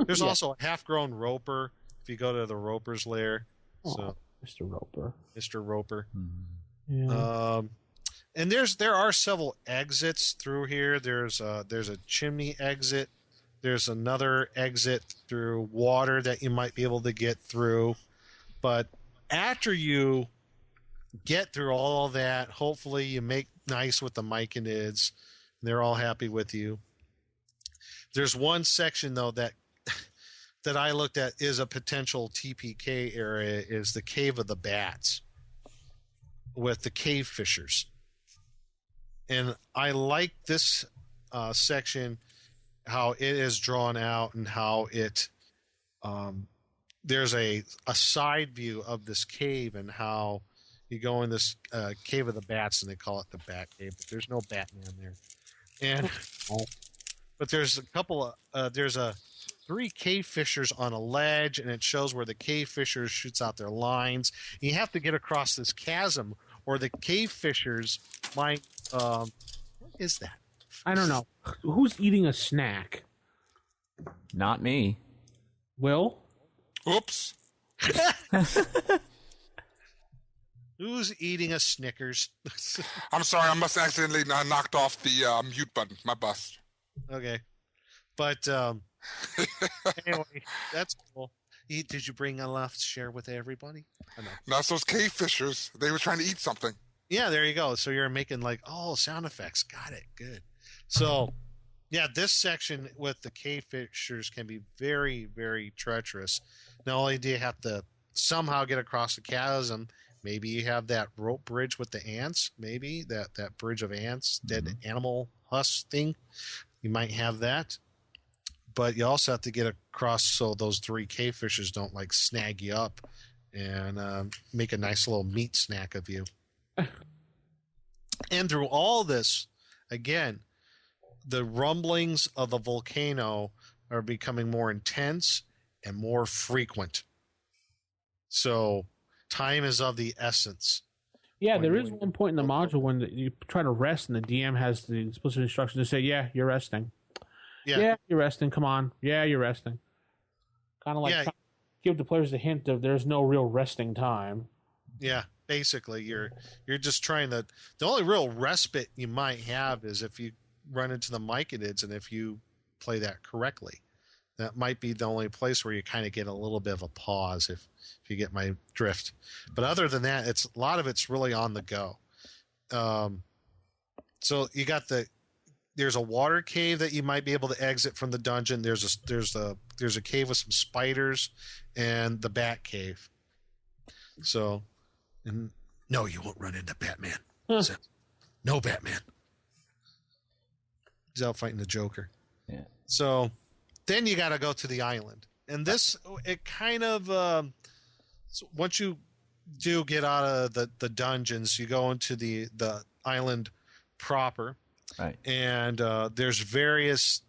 there's also a half-grown roper if you go to the roper's lair. So Mr. Roper. Yeah. And there are several exits through here. There's a chimney exit. There's another exit through water that you might be able to get through. But after you get through all that, hopefully you make nice with the Myconids. They're all happy with you. There's one section, though, that I looked at is a potential TPK area, is the Cave of the Bats with the cave fishers. And I like this section, how it is drawn out and how it there's a side view of this cave and how you go in this Cave of the Bats, and they call it the Bat Cave, but there's no Batman there. But there's a couple of there's 3 cave fishers on a ledge, and it shows where the cave fishers shoots out their lines. And you have to get across this chasm, or the cave fishers might. What is that? I don't know. Who's eating a snack? Not me. Will? Oops. Who's eating a Snickers? I'm sorry, I must have accidentally knocked off the mute button. My bust. Okay. But anyway, that's cool. Did you bring enough to share with everybody? No, it's those cave fishers. They were trying to eat something. Yeah, there you go. So you're making sound effects. Got it. Good. So, yeah, this section with the cave fishers can be very, very treacherous. Not only do you have to somehow get across the chasm, maybe you have that rope bridge with the ants, maybe that bridge of ants, dead animal husk thing. You might have that. But you also have to get across so those 3 cave fishers don't snag you up and make a nice little meat snack of you. And through all this, again, the rumblings of the volcano are becoming more intense and more frequent. So time is of the essence. Yeah, there is one point in the module when you try to rest and the DM has the explicit instruction to say, yeah, you're resting. Yeah, you're resting. Come on. Yeah, you're resting. Kind of give the players a hint of there's no real resting time. Yeah, basically, you're just trying to. The only real respite you might have is if you run into the Myconids, and if you play that correctly, that might be the only place where you kind of get a little bit of a pause if you get my drift. But other than that, a lot of it's really on the go. So you got there's a water cave that you might be able to exit from the dungeon. There's a cave with some spiders, and the Bat Cave. So, and no, you won't run into Batman. No Batman. He's out fighting the Joker. Yeah. So then you got to go to the island, and this it kind of once you do get out of the dungeons, you go into the island proper. Right. And there's various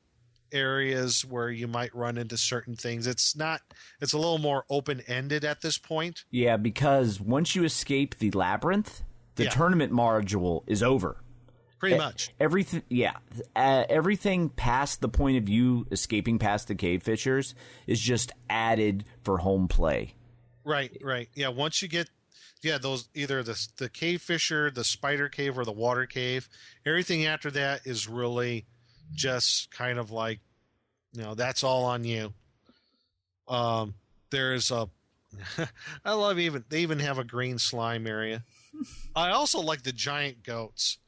areas where you might run into certain things. It's a little more open-ended at this point. Yeah, because once you escape the labyrinth, the tournament module is over. Pretty much. Everything, yeah. Everything past the point of view, escaping past the cave fishers, is just added for home play. Right. Yeah, once you get, those either the cave fisher, the spider cave, or the water cave, everything after that is really just kind of like, that's all on you. There's a, I love they even have a green slime area. I also like the giant goats.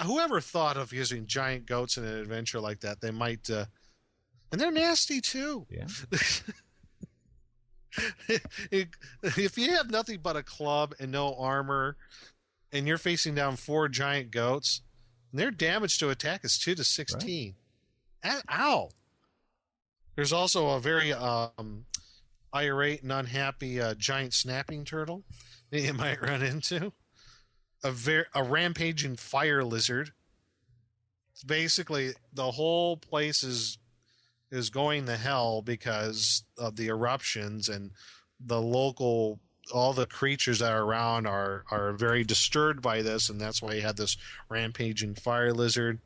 Whoever thought of using giant goats in an adventure like that, they might, and they're nasty too. Yeah. If you have nothing but a club and no armor, and you're facing down 4 giant goats, their damage to attack is 2 to 16. Right. Ow! There's also a very irate and unhappy giant snapping turtle that you might run into. A rampaging fire lizard. Basically, the whole place is going to hell because of the eruptions, and all the creatures that are around are very disturbed by this, and that's why you had this rampaging fire lizard.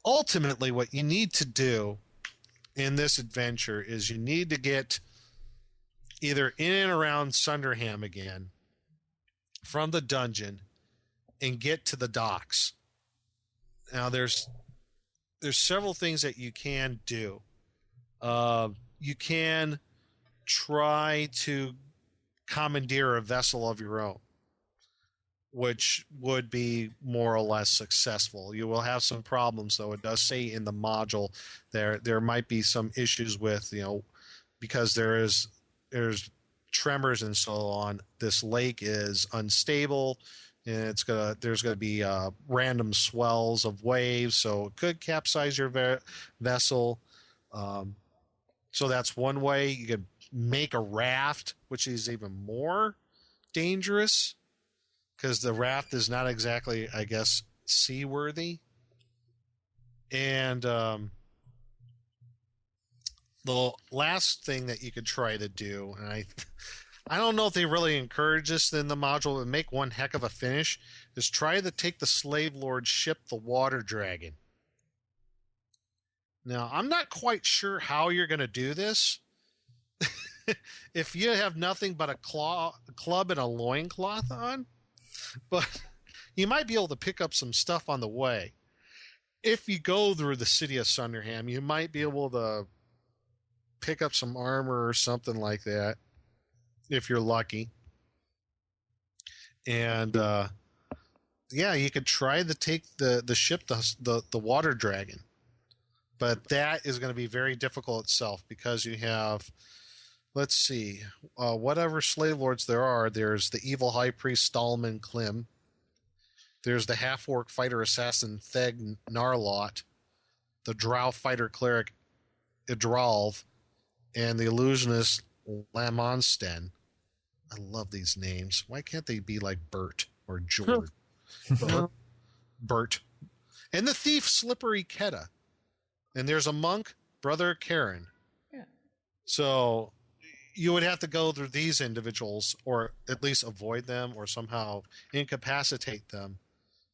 Ultimately, what you need to do in this adventure is you need to get either in and around Sunderham again from the dungeon and get to the docks. Now, there's several things that you can do. You can try to commandeer a vessel of your own, which would be more or less successful. You will have some problems, though. It does say in the module there might be some issues with, because there's tremors and so on. This lake is unstable, and there's gonna be random swells of waves, so it could capsize your vessel. So that's one way. You could make a raft, which is even more dangerous because the raft is not exactly, I guess, seaworthy. And the last thing that you could try to do, and I don't know if they really encourage this in the module, and make one heck of a finish, is try to take the slave lord's ship, the Water Dragon. Now, I'm not quite sure how you're going to do this. If you have nothing but a club and a loincloth on, but you might be able to pick up some stuff on the way. If you go through the city of Sunderham, you might be able to pick up some armor or something like that, if you're lucky. And you could try to take the ship, the Water Dragon. But that is going to be very difficult itself because you have, let's see, whatever slave lords there are. There's the evil high priest Stallman Klim. There's the half-orc fighter assassin Theg Narlot, the drow fighter cleric Idralv, and the illusionist Lamonsten. I love these names. Why can't they be like Bert or George? Bert. And the thief Slippery Keta. And there's a monk, Brother Karen. Yeah. So you would have to go through these individuals, or at least avoid them, or somehow incapacitate them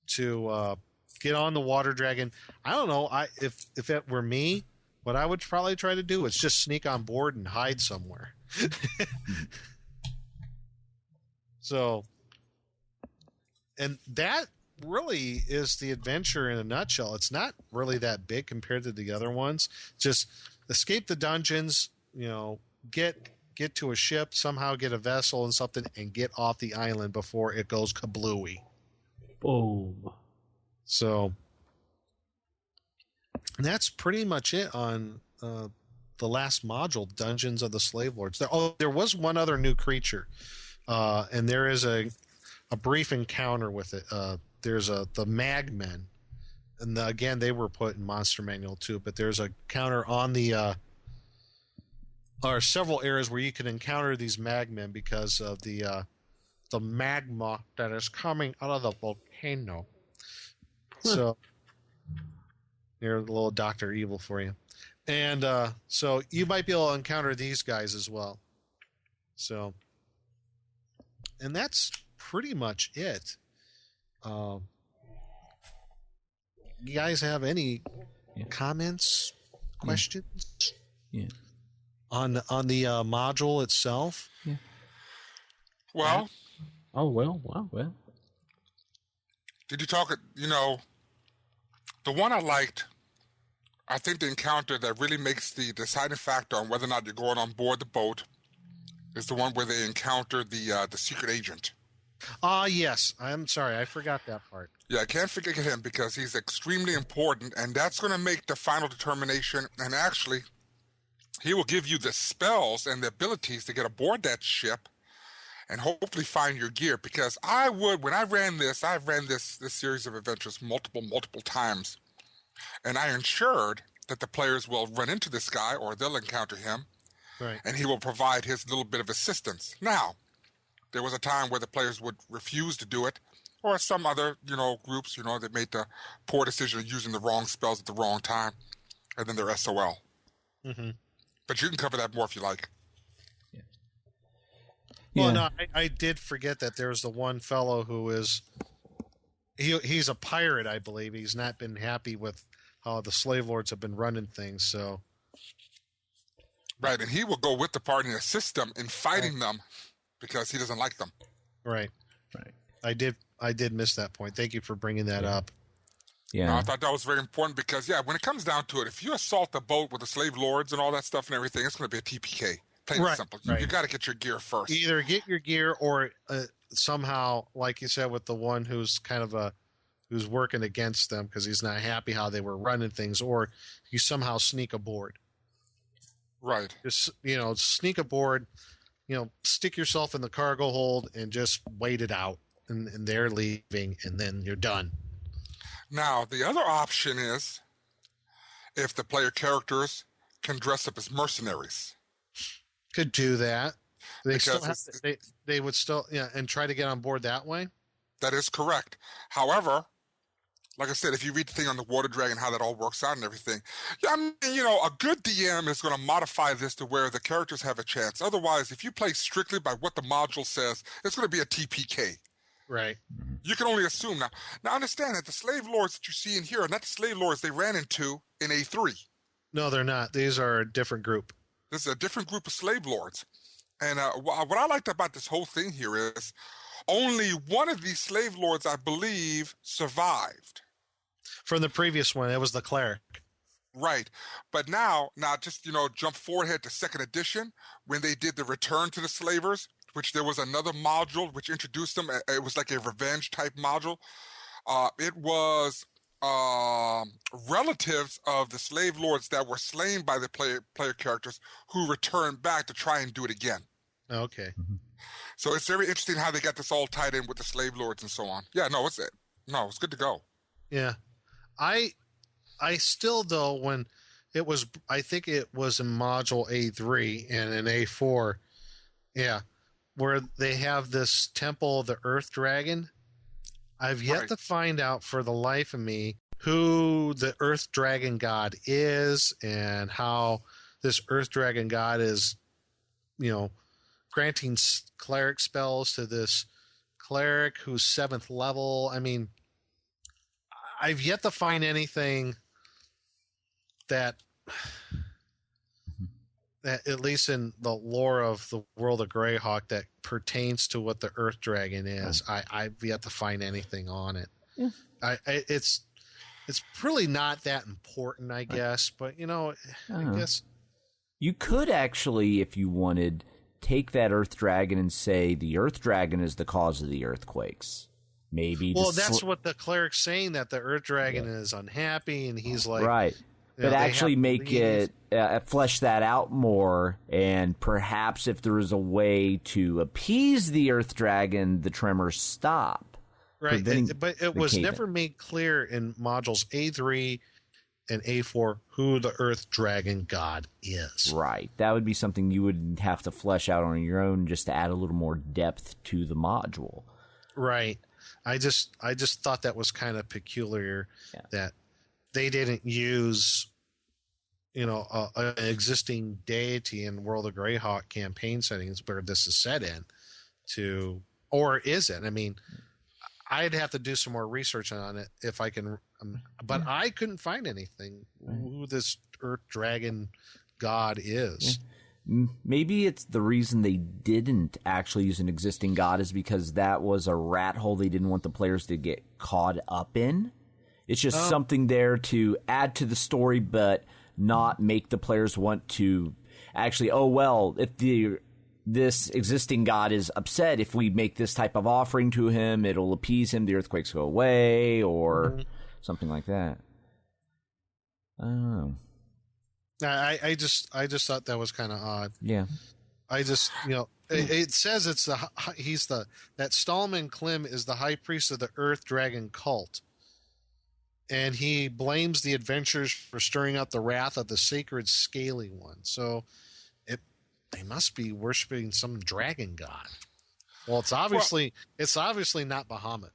to get on the Water Dragon. I don't know. If it were me, what I would probably try to do is just sneak on board and hide somewhere. So, and that really is the adventure in a nutshell. It's not really that big compared to the other ones. Just escape the dungeons, get to a ship, somehow get a vessel and something, and get off the island before it goes kablooey. Boom. So that's pretty much it on the last module, Dungeons of the Slave Lords. There was one other new creature, and there is a brief encounter with it. There's the Magmen, and again they were put in Monster Manual too. But there's a counter on the are several areas where you can encounter these Magmen because of the magma that is coming out of the volcano. So here's a little Dr. Evil for you, and so you might be able to encounter these guys as well. So, and that's pretty much it. you guys have any comments, questions on the module itself? Yeah. Well. Oh, well, wow. Well. Did you talk, the one I liked, I think the encounter that really makes the deciding factor on whether or not you're going on board the boat is the one where they encounter the secret agent. Yes. I'm sorry. I forgot that part. Yeah, I can't forget him because he's extremely important, and that's going to make the final determination. And actually, he will give you the spells and the abilities to get aboard that ship and hopefully find your gear. Because when I ran this series of adventures multiple times, and I ensured that the players will run into this guy or they'll encounter him, right? And he will provide his little bit of assistance. Now, there was a time where the players would refuse to do it, or some other, groups, that made the poor decision of using the wrong spells at the wrong time, and then they're SOL. Mm-hmm. But you can cover that more if you like. Well, no, I did forget that there was the one fellow who is he's a pirate, I believe. He's not been happy with how the slave lords have been running things, so. Right, and he will go with the party and assist them in fighting them because he doesn't like them. Right. I did miss that point. Thank you for bringing that up. Yeah. No, I thought that was very important because, when it comes down to it, if you assault the boat with the slave lords and all that stuff and everything, it's going to be a TPK. Plain and simple. You got to get your gear first. Either get your gear or somehow, like you said, with the one who's kind of who's working against them because he's not happy how they were running things, or you somehow sneak aboard. Right. Just, sneak aboard, stick yourself in the cargo hold and just wait it out. And they're leaving, and then you're done. Now, the other option is if the player characters can dress up as mercenaries. Could do that. They would still, and try to get on board that way? That is correct. However, like I said, if you read the thing on the Water Dragon, how that all works out and everything, a good DM is going to modify this to where the characters have a chance. Otherwise, if you play strictly by what the module says, it's going to be a TPK. Right. You can only assume now. Now, understand that the slave lords that you see in here are not the slave lords they ran into in A3. No, they're not. These are a different group. This is a different group of slave lords. And what I liked about this whole thing here is only one of these slave lords, I believe, survived. From the previous one, it was the cleric. Right. But now just, jump forward ahead to second edition when they did the Return to the Slavers, which there was another module which introduced them. It was like a revenge type module. It was relatives of the slave lords that were slain by the player characters who returned back to try and do it again. Okay. So it's very interesting how they got this all tied in with the slave lords and so on. Yeah, it's good to go. Yeah. I still, though, when it was, I think it was in module A3 and in A4, where they have this Temple of the Earth Dragon. I've yet to find out for the life of me who the Earth Dragon God is and how this Earth Dragon God is, granting cleric spells to this cleric who's 7th level. I mean, I've yet to find anything that at least in the lore of the world of Greyhawk, that pertains to what the Earth Dragon is. I've yet to find anything on it. Yeah. It's really not that important, I guess. But I guess you could actually, if you wanted, take that Earth Dragon and say the Earth Dragon is the cause of the earthquakes. Maybe. Well, that's what the cleric's saying, that the Earth Dragon is unhappy, and he's like, right. But actually make it flesh that out more, and perhaps if there is a way to appease the Earth Dragon, the tremors stop. Right, but it was never made clear in modules A3 and A4 who the Earth Dragon God is. Right, that would be something you would have to flesh out on your own, just to add a little more depth to the module. Right, I just thought that was kind of peculiar that they didn't use, an existing deity in World of Greyhawk campaign settings where this is set in or is it? I mean, I'd have to do some more research on it if I can But I couldn't find anything who this Earth Dragon god is. Maybe it's the reason they didn't actually use an existing god is because that was a rat hole they didn't want the players to get caught up in. It's just something there to add to the story, but not make the players want to actually, if this existing god is upset, if we make this type of offering to him, it'll appease him, the earthquakes go away, or something like that. I don't know. I just thought that was kind of odd. Yeah. I just, it says that Stallman Klim is the high priest of the Earth Dragon cult. And he blames the adventurers for stirring up the wrath of the sacred Scaly One. So they must be worshiping some dragon god. Well, it's obviously not Bahamut.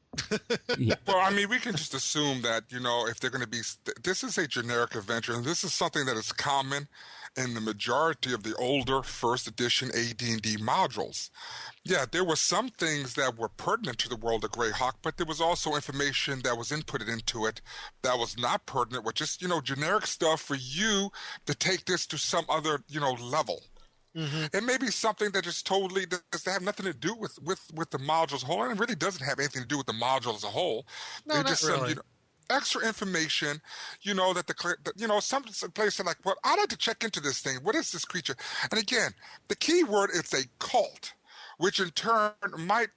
Yeah. Well, I mean, we can just assume that, if they're going to be, this is a generic adventure, and this is something that is common in the majority of the older first edition AD&D modules. Yeah, there were some things that were pertinent to the world of Greyhawk, but there was also information that was inputted into it that was not pertinent, with just, generic stuff for you to take this to some other, level. Mm-hmm. It may be something that just totally does have nothing to do with the module as a whole, and it really doesn't have anything to do with the module as a whole. No, They're not just really. some, extra information, some place are like, well, I'd like to check into this thing. What is this creature? And again, the key word is a cult, which in turn might,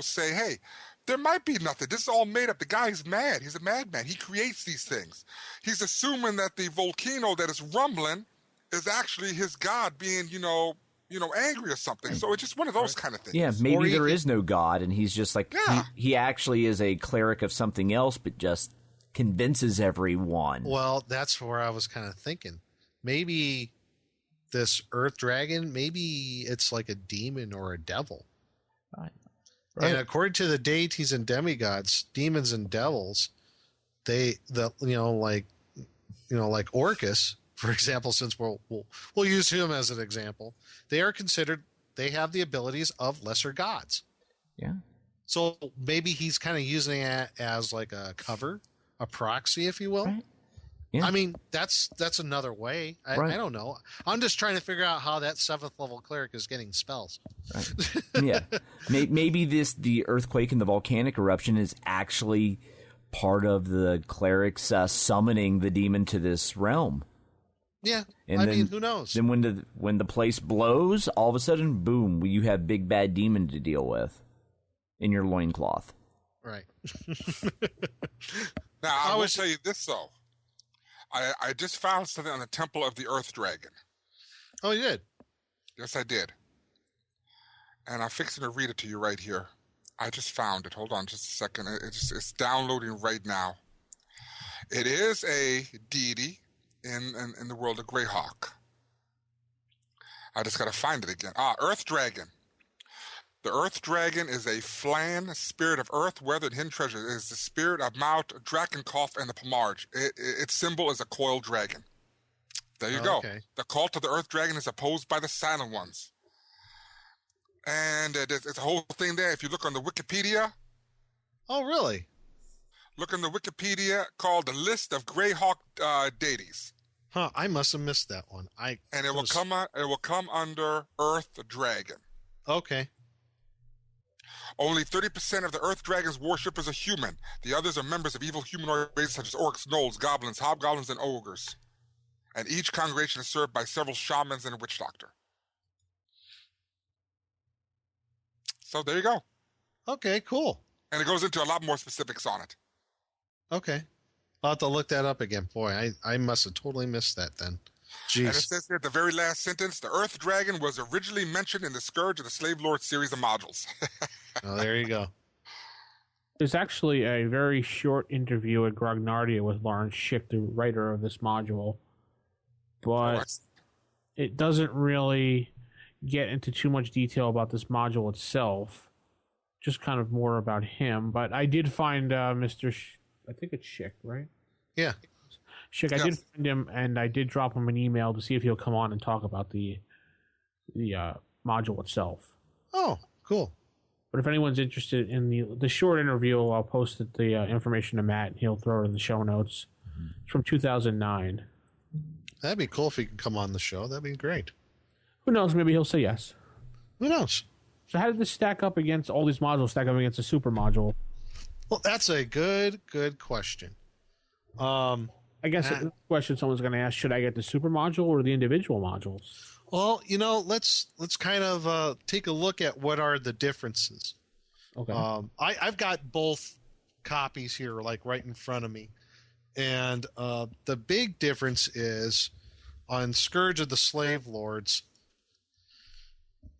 say, hey, there might be nothing. This is all made up. The guy's mad. He's a madman. He creates these things. He's assuming that the volcano that is rumbling is actually his god being, angry or something. So it's just one of those kind of things. Yeah, maybe there is no god, and he's just like, he actually is a cleric of something else, but just convinces everyone. Well, that's where I was kind of thinking. Maybe this Earth Dragon, maybe it's like a demon or a devil. Right. And according to the deities and demigods, demons and devils, like Orcus, for example, since we'll use him as an example, they have the abilities of lesser gods. Yeah. So maybe he's kind of using it as like a cover, a proxy, if you will. Right. Yeah. I mean, that's another way. I don't know. I'm just trying to figure out how that 7th level cleric is getting spells. Right. Yeah. Maybe the earthquake and the volcanic eruption is actually part of the clerics summoning the demon to this realm. Yeah, and mean, who knows? Then when the place blows, all of a sudden, boom, you have big bad demon to deal with in your loincloth. Right. Now, I will tell you this, though. I just found something on the Temple of the Earth Dragon. Oh, you did? Yes, I did. And I'm fixing to read it to you right here. I just found it. Hold on just a second. It's downloading right now. It is a deity in the world of Greyhawk. I just got to find it again. Earth Dragon. The Earth Dragon is a Flan, spirit of earth, weather, and hidden treasure. It is the spirit of Mount Drakenkoff and the Pomarge. Its symbol is a coiled dragon. There you go. Okay. The cult of the Earth Dragon is opposed by the Silent Ones. And it's a whole thing there. If you look on the Wikipedia. Oh, really? Look in the Wikipedia called the list of Greyhawk deities. Huh? I must have missed that one. It will come under Earth Dragon. Okay. Only 30% of the Earth Dragon's worshippers are human. The others are members of evil humanoid races such as orcs, gnolls, goblins, hobgoblins, and ogres. And each congregation is served by several shamans and a witch doctor. So there you go. Okay, cool. And it goes into a lot more specifics on it. Okay. I'll have to look that up again. Boy, I must have totally missed that then. Jeez. And it says here at the very last sentence, the Earth Dragon was originally mentioned in the Scourge of the Slave Lord series of modules. Oh, there you go. There's actually a very short interview at Grognardia with Lawrence Schick, the writer of this module. But it doesn't really get into too much detail about this module itself. Just kind of more about him. But I did find Mr. I think it's Schick, right? Yeah. Schick, I did find him, and I did drop him an email to see if he'll come on and talk about the module itself. Oh, cool. But if anyone's interested in the short interview, I'll post the information to Matt. He'll throw it in the show notes. It's from 2009. That'd be cool if he could come on the show. That'd be great. Who knows? Maybe he'll say yes. Who knows? So how did this stack up against all these modules? Stack up against the super module? Well, that's a good question. I guess the question someone's going to ask: should I get the super module or the individual modules? Well, let's kind of take a look at what are the differences. Okay. I've got both copies here, like right in front of me, and the big difference is on Scourge of the Slave Lords.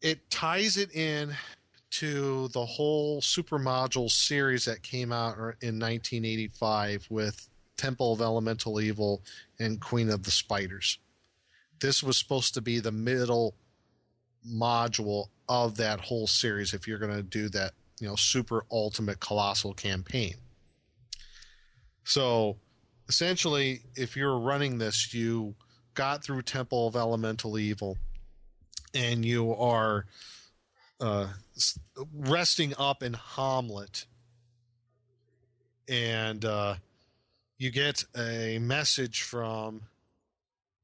It ties it in to the whole Super Module series that came out in 1985 with Temple of Elemental Evil and Queen of the Spiders. This was supposed to be the middle module of that whole series if you're going to do that, super ultimate colossal campaign. So essentially, if you're running this, you got through Temple of Elemental Evil and you are resting up in Hamlet, and you get a message from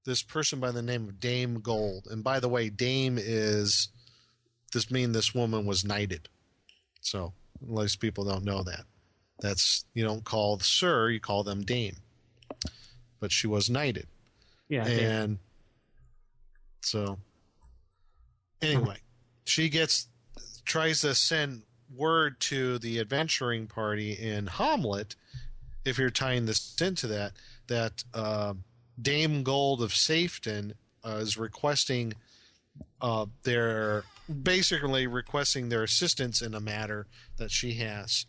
this person by the name of Dame Gold. And by the way, Dame this woman was knighted. So most people don't know that. You don't call sir, you call them Dame. But she was knighted. Yeah. And so anyway, she tries to send word to the adventuring party in Hamlet, if you're tying this into that Dame Gold of Safeton is requesting their assistance in a matter that she has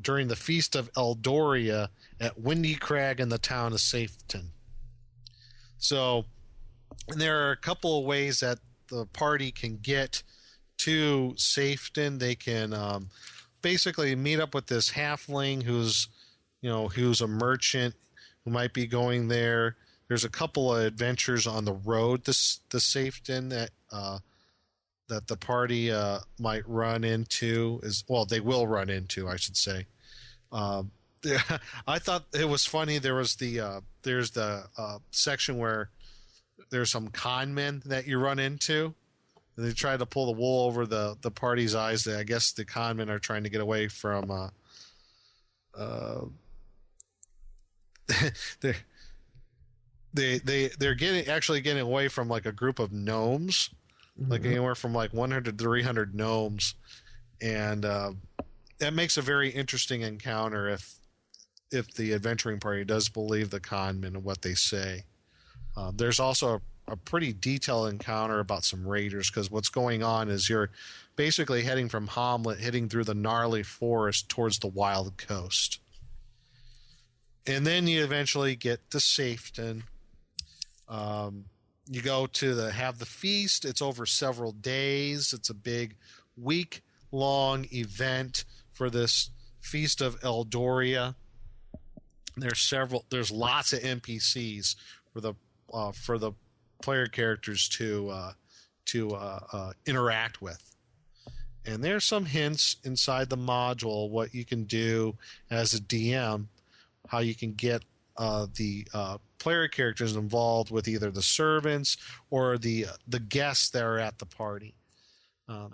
during the Feast of Eldoria at Windy Crag in the town of Safeton. So, and there are a couple of ways that the party can get to Safeton. They can basically meet up with this halfling who's a merchant who might be going there. There's a couple of adventures on the road to Safeton that the party might run into. They will run into, I should say. I thought it was funny. There's the section where there's some con men that you run into. And they try to pull the wool over the party's eyes. I guess the con men are trying to get away from. They're getting away from like a group of gnomes, like anywhere from like 100 to 300 gnomes, and that makes a very interesting encounter if the adventuring party does believe the con men and what they say. There's also a pretty detailed encounter about some raiders, because what's going on is you're basically heading from Hamlet, heading through the gnarly forest towards the wild coast. And then you eventually get to Safeton. You go to have the feast. It's over several days. It's a big week-long event for this Feast of Eldoria. There's lots of NPCs for the player characters to interact with. And there's some hints inside the module what you can do as a DM, how you can get the player characters involved with either the servants or the guests that are at the party. And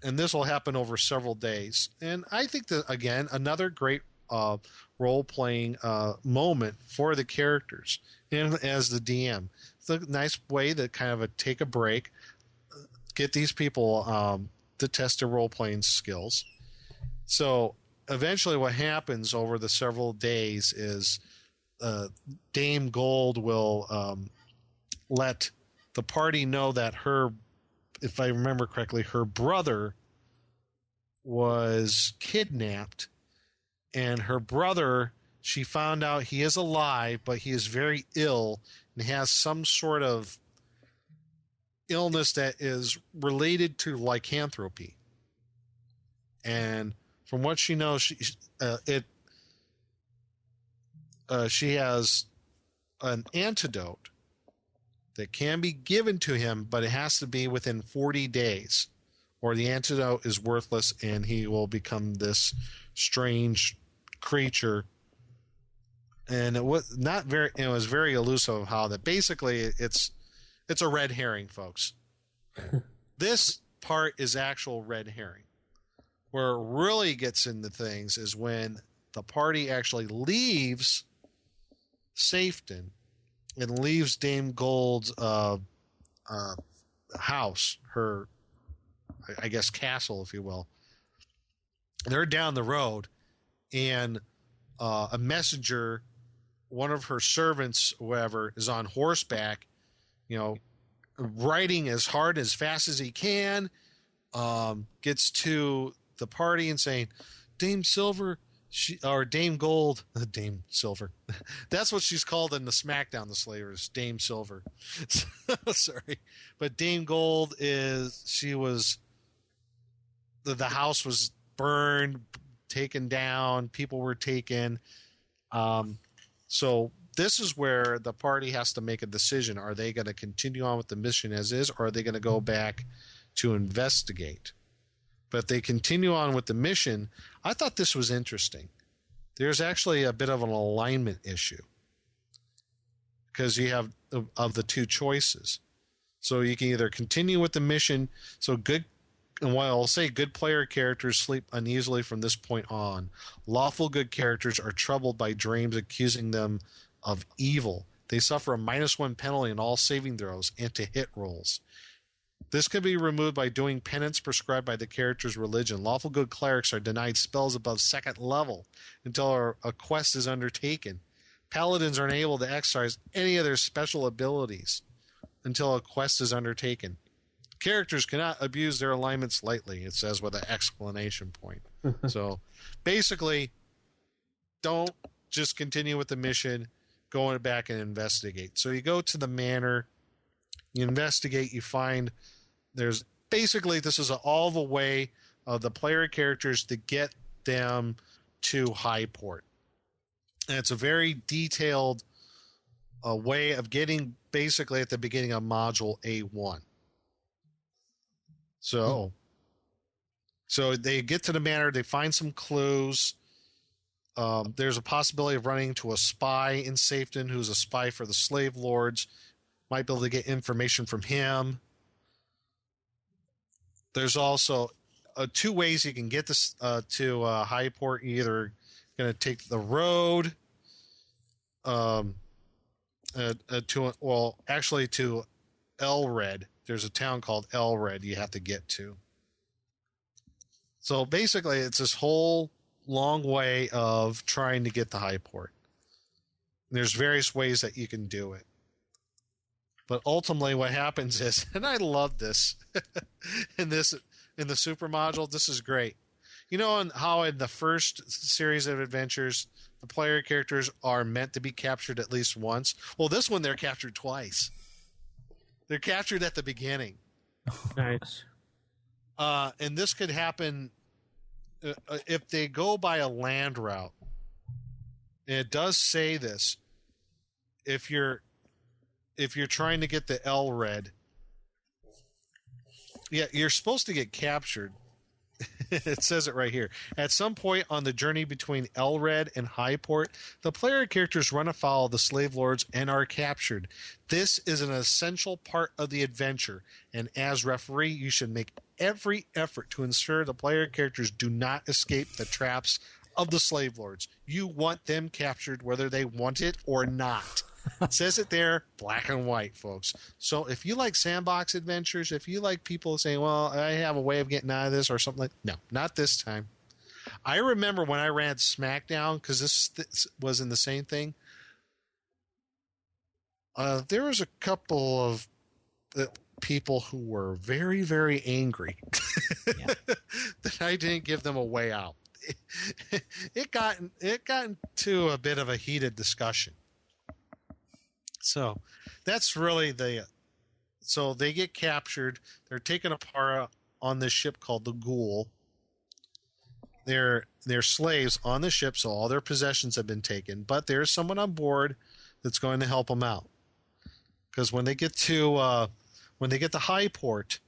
this will happen over several days. And I think that, again, another great role-playing moment for the characters and as the DM. It's a nice way to kind of take a break, get these people to test their role-playing skills. So eventually what happens over the several days is Dame Gold will let the party know that if I remember correctly, her brother was kidnapped, and her brother, she found out he is alive, but he is very ill and has some sort of illness that is related to lycanthropy. And from what she knows, she has an antidote that can be given to him, but it has to be within 40 days, or the antidote is worthless, and he will become this strange creature. And it was not very. It was very elusive of how that. Basically, it's a red herring, folks. This part is actual red herring. Where it really gets into things is when the party actually leaves Safeton and leaves Dame Gold's house, her, I guess, castle, if you will. They're down the road, and a messenger, one of her servants, whoever, is on horseback, riding as hard, as fast as he can, gets to the party and saying, Dame Silver, or Dame Gold, Dame Silver. That's what she's called in the SmackDown, the Slayers, Dame Silver. Sorry. But Dame Gold the house was burned, taken down, people were taken. So this is where the party has to make a decision. Are they going to continue on with the mission as is, or are they going to go back to investigate? But if they continue on with the mission, I thought this was interesting. There's actually a bit of an alignment issue because you have of the two choices. So you can either continue with the mission. So good, and while I'll say good player characters sleep uneasily from this point on, lawful good characters are troubled by dreams accusing them of evil. They suffer a -1 penalty in all saving throws and to hit rolls. This can be removed by doing penance prescribed by the character's religion. Lawful good clerics are denied spells above 2nd level until a quest is undertaken. Paladins are unable to exercise any of their special abilities until a quest is undertaken. Characters cannot abuse their alignments lightly, it says with an exclamation point. So basically, don't just continue with the mission, go back and investigate. So you go to the manor, you investigate, you find there's basically, this is all the way of the player characters to get them to Highport. And it's a very detailed way of getting basically at the beginning of module A1. So they get to the manor, they find some clues. There's a possibility of running into a spy in Safeton who's a spy for the slave lords. Might be able to get information from him. There's also 2 ways you can get this to Highport. You're either going to take the road to Elred. There's a town called Elred you have to get to. So basically, it's this whole long way of trying to get to Highport. And there's various ways that you can do it. But ultimately what happens is, and I love this, in the super module, this is great. You know how in the first series of adventures, the player characters are meant to be captured at least once? Well, this one, they're captured twice. They're captured at the beginning. Nice. And this could happen if they go by a land route. And it does say this. If you're trying to get to Elred, you're supposed to get captured. It says it right here. At some point on the journey between Elred and Highport, the player characters run afoul of the slave lords and are captured. This is an essential part of the adventure, and as referee, you should make every effort to ensure the player characters do not escape the traps of the slave lords. You want them captured whether they want it or not. It says it there, black and white, folks. So if you like sandbox adventures, if you like people saying, well, I have a way of getting out of this or something like that, no, not this time. I remember when I ran SmackDown, because this was in the same thing, there was a couple of people who were very, very angry that I didn't give them a way out. It got into a bit of a heated discussion. So that's really so they get captured. They're taken apart on this ship called the Ghoul. They're slaves on the ship, so all their possessions have been taken. But there's someone on board that's going to help them out. Because when they get to Highport,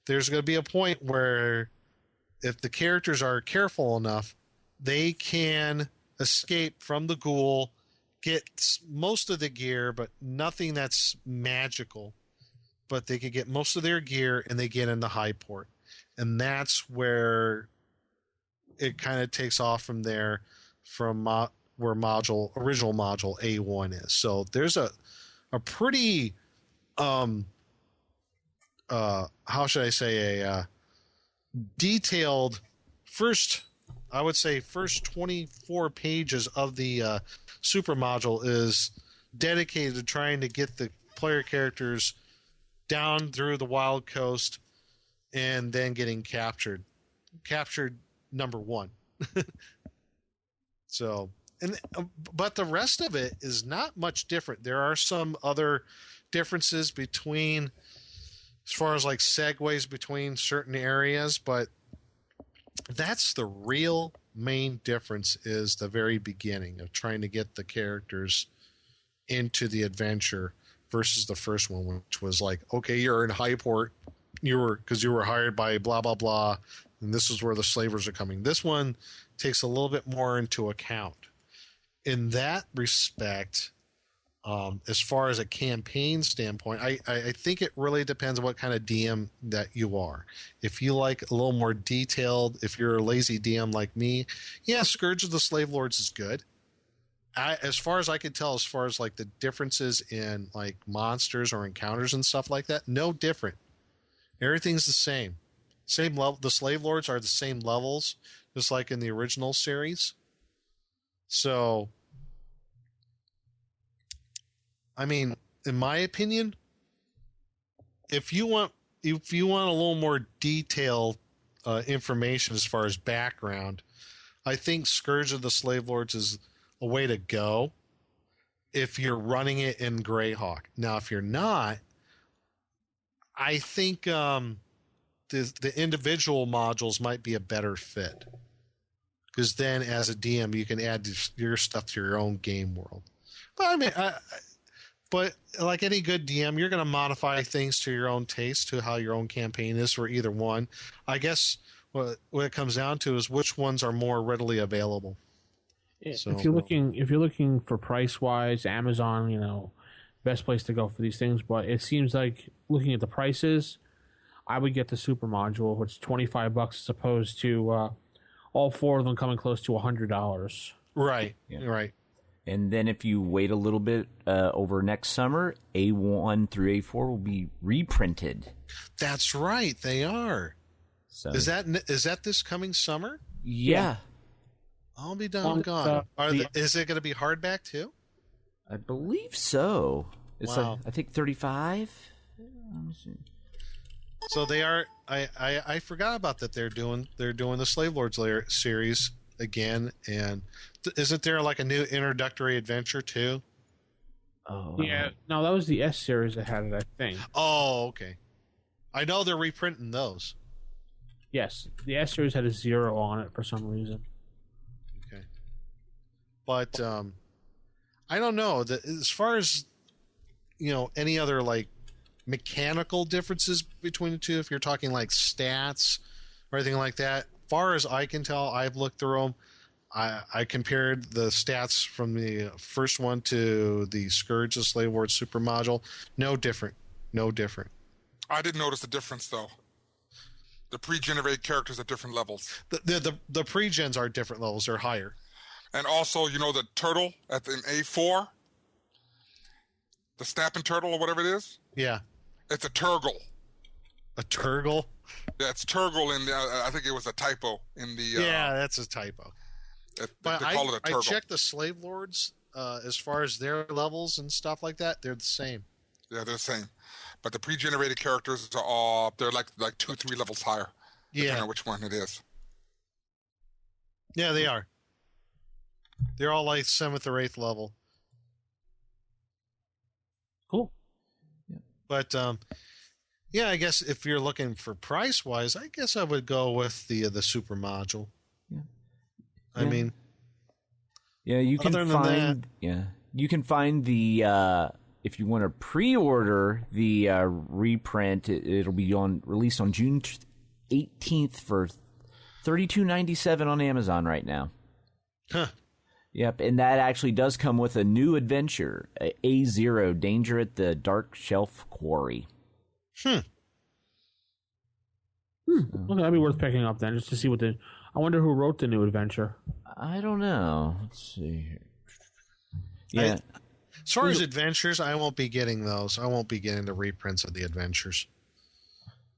there's going to be a point where if the characters are careful enough, they can escape from the ghoul, get most of the gear, but nothing that's magical. But they could get most of their gear, and they get into Highport. And that's where it kind of takes off from there, from where original module A1 is. So there's a pretty, how should I say, a detailed first 24 pages of the super module is dedicated to trying to get the player characters down through the Wild Coast and then getting captured number 1. So, but the rest of it is not much different. There are some other differences between, as far as like segues between certain areas, but that's the real main difference, is the very beginning of trying to get the characters into the adventure versus the first one, which was like, okay, you're in Highport, because you were hired by blah blah blah, and this is where the slavers are coming. This one takes a little bit more into account in that respect. As far as a campaign standpoint, I think it really depends on what kind of DM that you are. If you like a little more detailed, if you're a lazy DM like me, yeah, Scourge of the Slave Lords is good. As far as I can tell, as far as like the differences in like monsters or encounters and stuff like that, no different. Everything's the same. Same level. The Slave Lords are the same levels, just like in the original series. So, I mean, in my opinion, if you want a little more detailed information as far as background, I think Scourge of the Slave Lords is a way to go if you're running it in Greyhawk. Now, if you're not, I think the individual modules might be a better fit, because then as a DM you can add your stuff to your own game world. But I mean, but like any good DM, you're going to modify things to your own taste, to how your own campaign is for either one. I guess what it comes down to is which ones are more readily available. So, if you're looking for price wise, Amazon, best place to go for these things. But it seems like, looking at the prices, I would get the super module, which is $25 as opposed to all 4 of them coming close to $100. Right. Yeah. Right. And then if you wait a little bit over next summer, A1 through A4 will be reprinted. That's right, they are. So is that this coming summer? Yeah. I'll be doggone. Is it going to be hardback too? I believe so. It's wow. I think 35. Let me see. So they are. I forgot about that. They're doing the Slave Lords series again, and isn't there like a new introductory adventure too? Oh yeah, no, that was the S series that had it, I think. Oh, okay. I know they're reprinting those. Yes, the S series had a 0 on it for some reason. Okay, but I don't know. As far as any other like mechanical differences between the two, if you're talking like stats or anything like that, far as I can tell, I've looked through them. I compared the stats from the first one to the Scourge of Slave Lords Super Module. No different. I didn't notice a difference though. The pre-generated characters are different levels. The pre-gens are different levels. They're higher. And also, the turtle in A4, the snapping turtle or whatever it is. Yeah. It's a Turgle. A Turgle? Yeah, it's Turgle in the. I think it was a typo in the. Yeah, that's a typo. But they call it a Turgle. I checked the Slave Lords as far as their levels and stuff like that. They're the same. Yeah, they're the same. But the pre-generated characters are all, they're like 2-3 levels higher. Depending on which one it is. Yeah, they are. They're all like 7th or 8th level. Cool. Yeah. But yeah, I guess if you're looking for price wise, I guess I would go with the super module. Yeah. I mean, yeah, you can find you can find the if you want to pre-order the reprint, it'll be released on June 18th for $32.97 on Amazon right now. Huh. Yep, and that actually does come with a new adventure, A0, Danger at the Dark Shelf Quarry. Okay, that'd be worth picking up then, just to see what the... I wonder who wrote the new adventure. I don't know. Let's see here. Yeah. As far as adventures, I won't be getting those. I won't be getting the reprints of the adventures.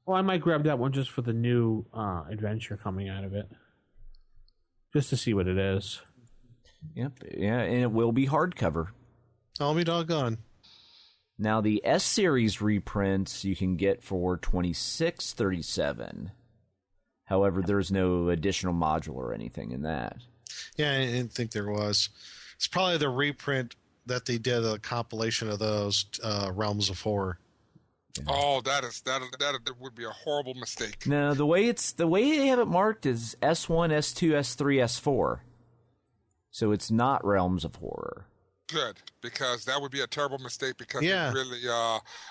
Well, I might grab that one just for the new adventure coming out of it. Just to see what it is. Yep, yeah, and it will be hardcover. I'll be doggone. Now, the S-Series reprints you can get for $26.37. However, there's no additional module or anything in that. Yeah, I didn't think there was. It's probably the reprint that they did, a compilation of those Realms of Horror. Yeah. Oh, that would be a horrible mistake. No, the way they have it marked is S1, S2, S3, S4. So it's not Realms of Horror. Good, because that would be a terrible mistake because Yeah.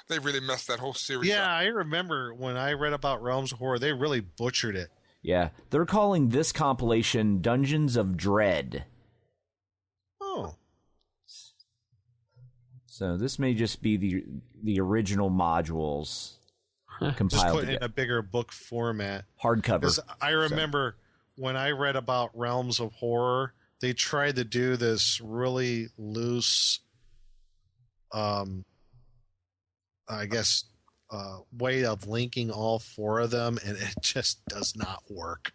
they really messed that whole series Yeah, up. I remember when I read about Realms of Horror, they really butchered it. Yeah, they're calling this compilation Dungeons of Dread. Oh. So this may just be the original modules Just compiled put in together. a bigger book format. Hardcover. 'Cause I remember when I read about Realms of Horror, they tried to do this really loose, I guess, way of linking all four of them, and it just does not work.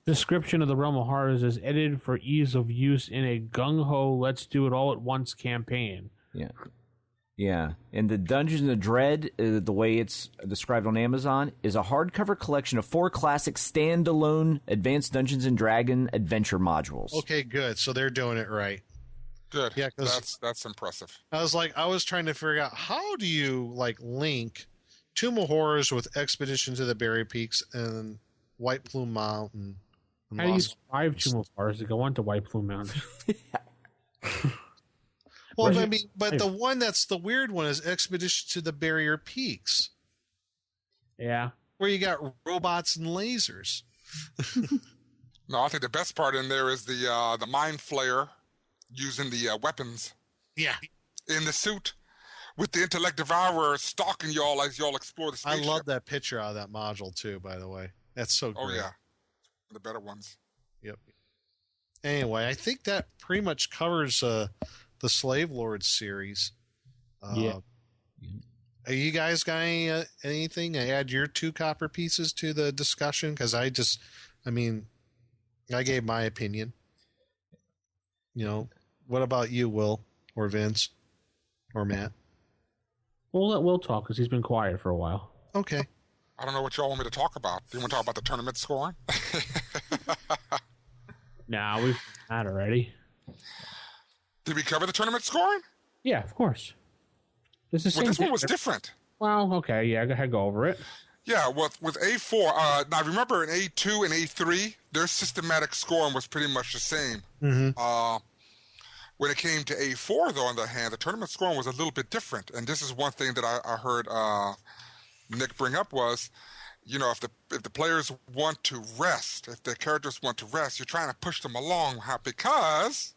Description of the Realm of Horrors is edited for ease of use in a gung-ho, let's do it all at once campaign. Yeah. Yeah. And the Dungeons of Dread, the way it's described on Amazon, is a hardcover collection of 4 classic standalone Advanced Dungeons & Dragon adventure modules. Okay, good. So they're doing it right. Good. Yeah, 'cause that's impressive. I was trying to figure out, how do you link Tomb of Horrors with Expedition to the Barrier Peaks and White Plume Mountain? And How do you Lost- survive Tomb of Horrors to go on to White Plume Mountain? Well, Where's I your- mean, but the one that's the weird one is Expedition to the Barrier Peaks, Yeah. where you got robots and lasers. No, I think the best part in there is the Mind Flayer using the weapons Yeah. in the suit with the Intellect Devourer stalking y'all as y'all explore the I spaceship. love that picture out of that module, too, by the way. That's so great. Oh, yeah. The better ones. Yep. Anyway, I think that pretty much covers the Slave Lords series. Yeah. Are you guys got anything? Add your 2 copper pieces to the discussion? Because I gave my opinion. What about you, Will, or Vince, or Matt? We'll let Will talk because he's been quiet for a while. Okay. I don't know what y'all want me to talk about. Do you want to talk about the tournament scoring? Nah, we've done that already. Did we cover the tournament scoring? Yeah, of course. It's the Well, same this one thing. was different. Well, okay, yeah, go ahead, go over it. Yeah, with A4, now remember in A2 and A3, their systematic scoring was pretty much the same. Mm-hmm. When it came to A4, though, on the other hand, the tournament scoring was a little bit different. And this is one thing that I heard Nick bring up was, if the players want to rest, if their characters want to rest, you're trying to push them along. Because,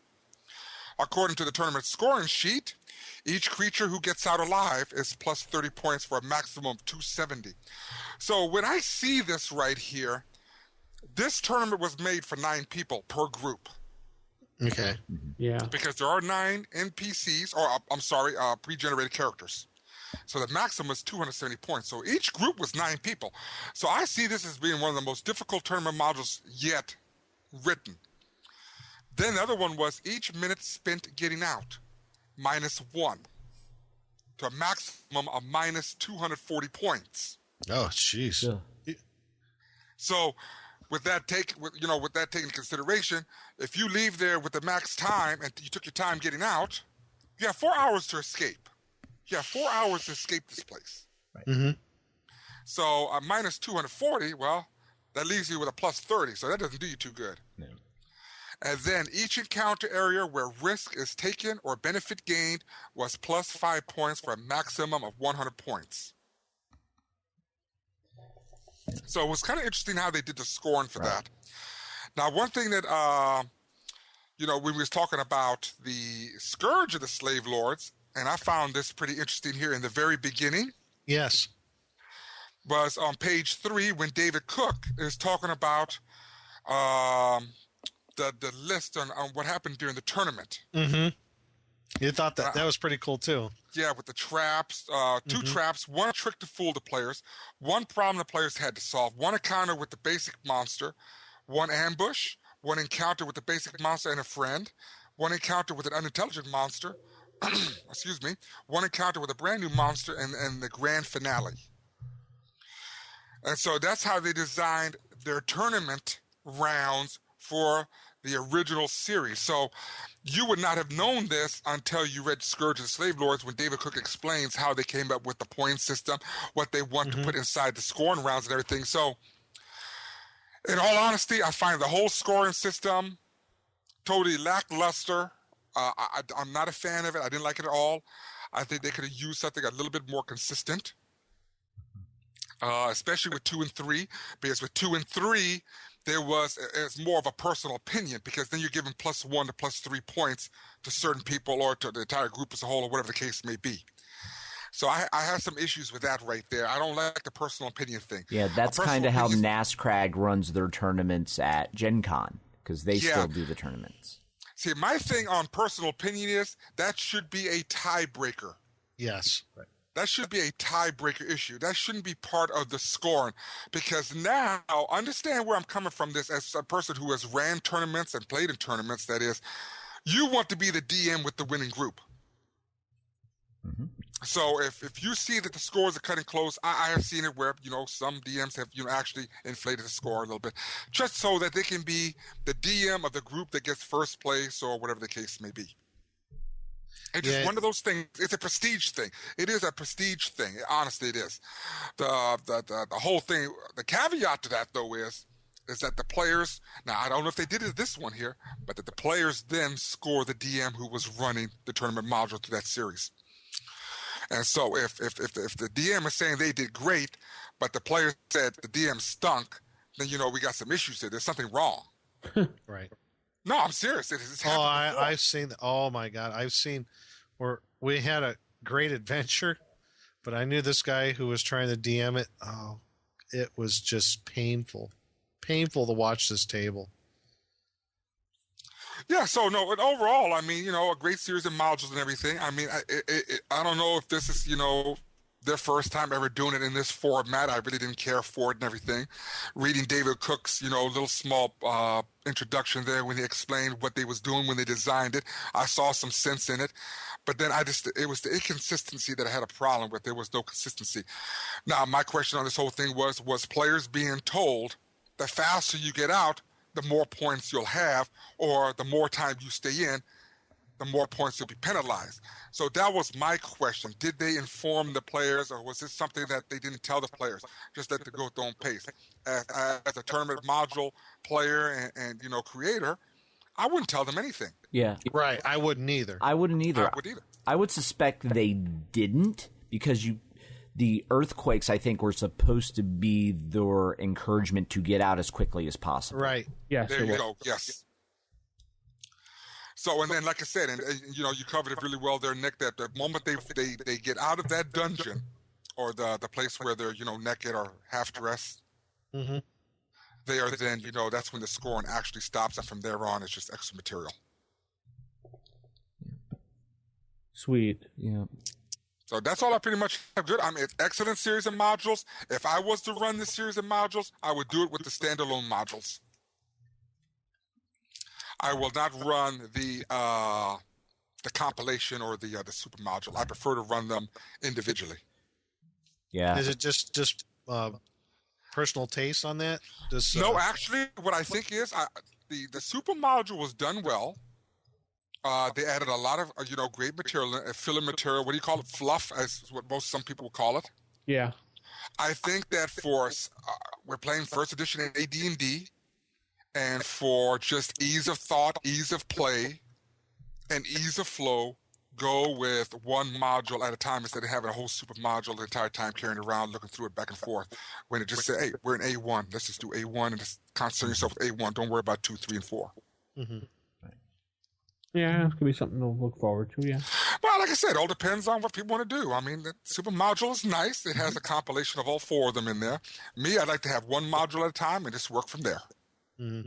according to the tournament scoring sheet, each creature who gets out alive is plus 30 points for a maximum of 270. So when I see this right here, this tournament was made for 9 people per group. Okay. Yeah. Because there are 9 NPCs, or I'm sorry, pre-generated characters. So the maximum is 270 points. So each group was 9 people. So I see this as being one of the most difficult tournament modules yet written. Then the other one was each minute spent getting out, -1, to a maximum of minus 240 points. Oh, jeez. Yeah. So with that taken into consideration, if you leave there with the max time and you took your time getting out, you have 4 hours to escape. You have 4 hours to escape this place. Right. Mm-hmm. So minus 240, well, that leaves you with a plus 30. So that doesn't do you too good. No. And then each encounter area where risk is taken or benefit gained was plus 5 points for a maximum of 100 points. So it was kind of interesting how they did the scoring for that. Now, one thing that, when we was talking about the Scourge of the Slave Lords, and I found this pretty interesting here in the very beginning. Yes. Was on page 3 when David Cook is talking about the list on what happened during the tournament. Mm-hmm. You thought that was pretty cool too. Yeah, with the traps, 2 traps, 1 trick to fool the players, 1 problem the players had to solve, 1 encounter with the basic monster, 1 ambush, 1 encounter with the basic monster and a friend, 1 encounter with an unintelligent monster, 1 encounter with a brand new monster, and the grand finale. And so that's how they designed their tournament rounds for the original series. So you would not have known this until you read Scourge of the Slave Lords when David Cook explains how they came up with the point system, what they want to put inside the scoring rounds and everything. So in all honesty, I find the whole scoring system totally lackluster. I'm not a fan of it. I didn't like it at all. I think they could have used something a little bit more consistent. Especially with 2 and 3, because with 2 and 3, it's more of a personal opinion, because then you're giving plus 1 to plus 3 points to certain people or to the entire group as a whole or whatever the case may be. So I have some issues with that right there. I don't like the personal opinion thing. Yeah, that's kind of how NASCRAG runs their tournaments at Gen Con, because they still do the tournaments. See, my thing on personal opinion is that should be a tiebreaker. Yes. Right. That should be a tiebreaker issue. That shouldn't be part of the scoring, because now, understand where I'm coming from this as a person who has ran tournaments and played in tournaments, that is, you want to be the DM with the winning group. Mm-hmm. So if you see that the scores are cutting close, I have seen it where, some DMs have, actually inflated the score a little bit, just so that they can be the DM of the group that gets first place or whatever the case may be. It's just one of those things. It's a prestige thing. It is a prestige thing. Honestly, it is. The whole thing, the caveat to that, though, is that the players, now I don't know if they did it this one here, but that the players then score the DM who was running the tournament module to that series. And so if the DM is saying they did great, but the players said the DM stunk, then, we got some issues here. There's something wrong. Right. No, I'm serious. It's happened I've seen. Oh my God, I've seen where we had a great adventure, but I knew this guy who was trying to DM it. Oh, it was just painful to watch this table. Yeah. So no, and overall, I mean, a great series of modules and everything. I mean, I don't know if this is, their first time ever doing it in this format. I really didn't care for it and everything. Reading David Cook's, little small introduction there when he explained what they was doing when they designed it, I saw some sense in it. But then it was the inconsistency that I had a problem with. There was no consistency. Now, my question on this whole thing was players being told the faster you get out, the more points you'll have, or the more time you stay in, the more points you'll be penalized. So that was my question. Did they inform the players, or was this something that they didn't tell the players? Just let them go at their own pace. As a tournament module player and creator, I wouldn't tell them anything. Yeah. Right. I wouldn't either. I wouldn't either. I would suspect they didn't, because the earthquakes, I think, were supposed to be their encouragement to get out as quickly as possible. Right. Yes. There you go. Yes. So, and then, like I said, and you covered it really well there, Nick, that the moment they get out of that dungeon or the place where they're, naked or half dressed, they are then, that's when the scoring actually stops. And from there on, it's just extra material. Sweet. Yeah. So that's all I pretty much have good. I mean, it's excellent series of modules. If I was to run this series of modules, I would do it with the standalone modules. I will not run the compilation or the super module. I prefer to run them individually. Yeah. Is it just personal taste on that? No, actually, what I think is the super module was done well. They added a lot of great material, filler material. What do you call it? Fluff, as what some people call it. Yeah. I think that for we're playing first edition in AD&D. And for just ease of thought, ease of play, and ease of flow, go with one module at a time instead of having a whole super module the entire time carrying around, looking through it back and forth. When it just say, hey, we're in A1, let's just do A1 and just concern yourself with A1. Don't worry about 2, 3, and 4. Mm-hmm. Yeah, it could be something to look forward to, yeah. Well, like I said, it all depends on what people want to do. I mean, the super module is nice. It has a compilation of all 4 of them in there. Me, I'd like to have one module at a time and just work from there. Mm-hmm.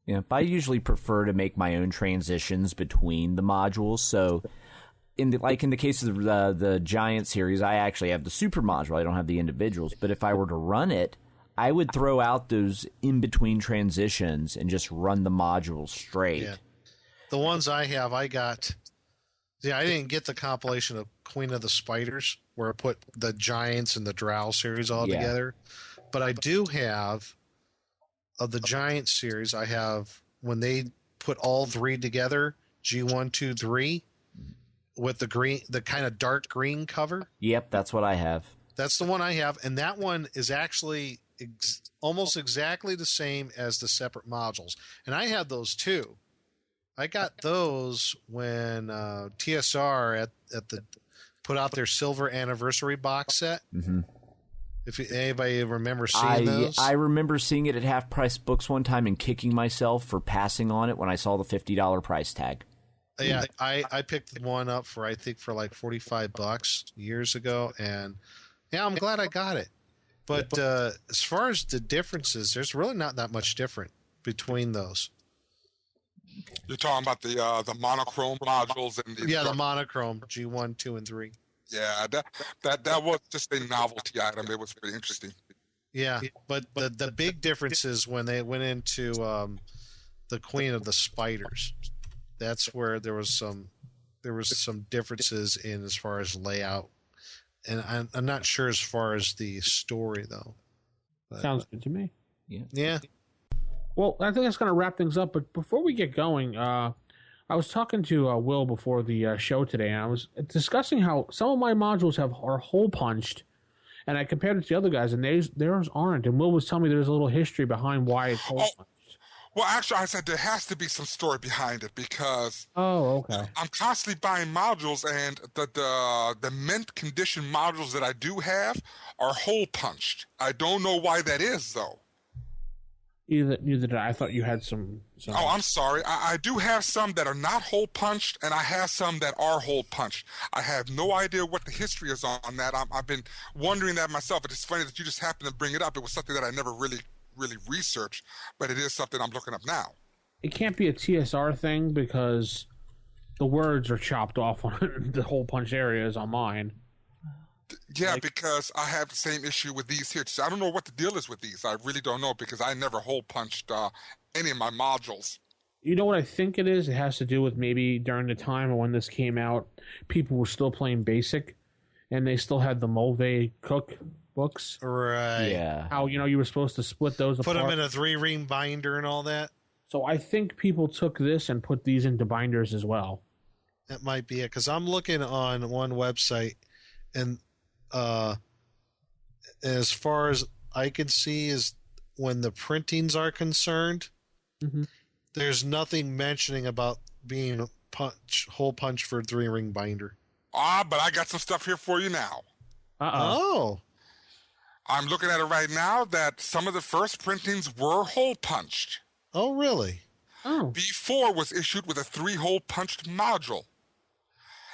Yeah, but I usually prefer to make my own transitions between the modules. So, in the case of the Giant series, I actually have the super module. I don't have the individuals. But if I were to run it, I would throw out those in-between transitions and just run the modules straight. Yeah. The ones I have, I got... Yeah, I didn't get the compilation of Queen of the Spiders, where I put the Giants and the Drow series all together. But I do have, of the Giant series, I have, when they put all 3 together, G1, 2, 3, with the green, the kind of dark green cover. Yep, that's what I have. That's the one I have, and that one is actually almost exactly the same as the separate modules. And I had those too. I got those when TSR at the put out their silver anniversary box set. Mm-hmm. If anybody remember seeing those, I remember seeing it at Half Price Books one time and kicking myself for passing on it when I saw the $50 price tag. Yeah, I picked one up for I think for like $45 years ago, and yeah, I'm glad I got it. But as far as the differences, there's really not that much different between those. You're talking about the monochrome modules and the monochrome G1, 2, and 3. Yeah, that was just a novelty item. It was pretty interesting. Yeah, but the big difference is when they went into the Queen of the Spiders. That's where there was some differences in as far as layout. And I'm not sure as far as the story, though. But, sounds good to me. Yeah. Well, I think that's going to wrap things up. But before we get going, I was talking to Will before the show today, and I was discussing how some of my modules are hole punched, and I compared it to the other guys, and theirs aren't. And Will was telling me there's a little history behind why it's hole punched. Well, actually, I said there has to be some story behind it because okay. I'm constantly buying modules, and the mint condition modules that I do have are hole punched. I don't know why that is, though. Neither did I. I thought you had some. Oh, I'm sorry. I do have some that are not hole punched, and I have some that are hole punched. I have no idea what the history is on that. I've been wondering that myself. It's funny that you just happened to bring it up. It was something that I never really researched, but it is something I'm looking up now. It can't be a TSR thing because the words are chopped off on the hole punch areas on mine. Yeah, because I have the same issue with these here. I don't know what the deal is with these. I really don't know because I never hole punched any of my modules. You know what I think it is? It has to do with maybe during the time when this came out, people were still playing BASIC, and they still had the Mulvey Cook books. Right. Yeah. How, you were supposed to split those apart. Put them in a 3-ring binder and all that. So I think people took this and put these into binders as well. That might be it, because I'm looking on one website, and as far as I can see is when the printings are concerned, there's nothing mentioning about being hole punch for a 3-ring binder. But I got some stuff here for you now. Oh. I'm looking at it right now that some of the first printings were hole punched. Oh, really? Oh. B4 was issued with a 3-hole punched module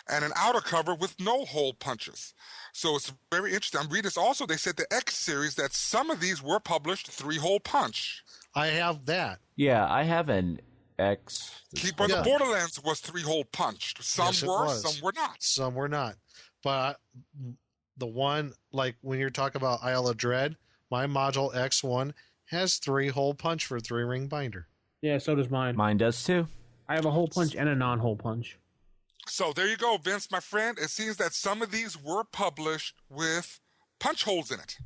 and an outer cover with no hole punches. So it's very interesting. I'm reading this also. They said the X series that some of these were published 3-hole punch. I have that. Yeah, I have an X. Keeper of the Borderlands was 3-hole punched. Some were, some were not. Some were not. But the one, like when you're talking about Isle of Dread, my module X1 has 3-hole punch for a 3-ring binder. Yeah, so does mine. Mine does too. I have a hole punch and a non-hole punch. So there you go, Vince, my friend. It seems that some of these were published with punch holes in it.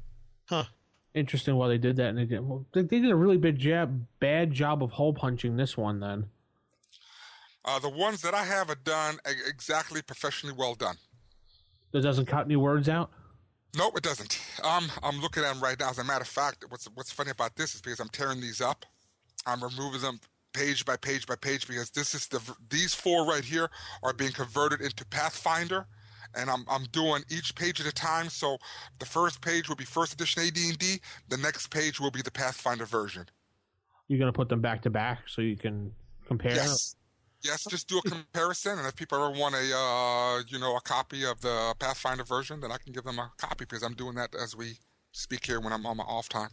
Huh. Interesting why they did that. And they did a really bad job of hole punching this one then. The ones that I have are done exactly professionally well done. That doesn't cut any words out? Nope, it doesn't. I'm looking at them right now. As a matter of fact, what's funny about this is because I'm tearing these up, I'm removing them page by page by page because these 4 right here are being converted into Pathfinder, and I'm doing each page at a time. So the first page will be first edition AD&D. The next page will be the Pathfinder version. You're going to put them back to back so you can compare? Yes, just do a comparison, and if people ever want a copy of the Pathfinder version, then I can give them a copy because I'm doing that as we speak here when I'm on my off time.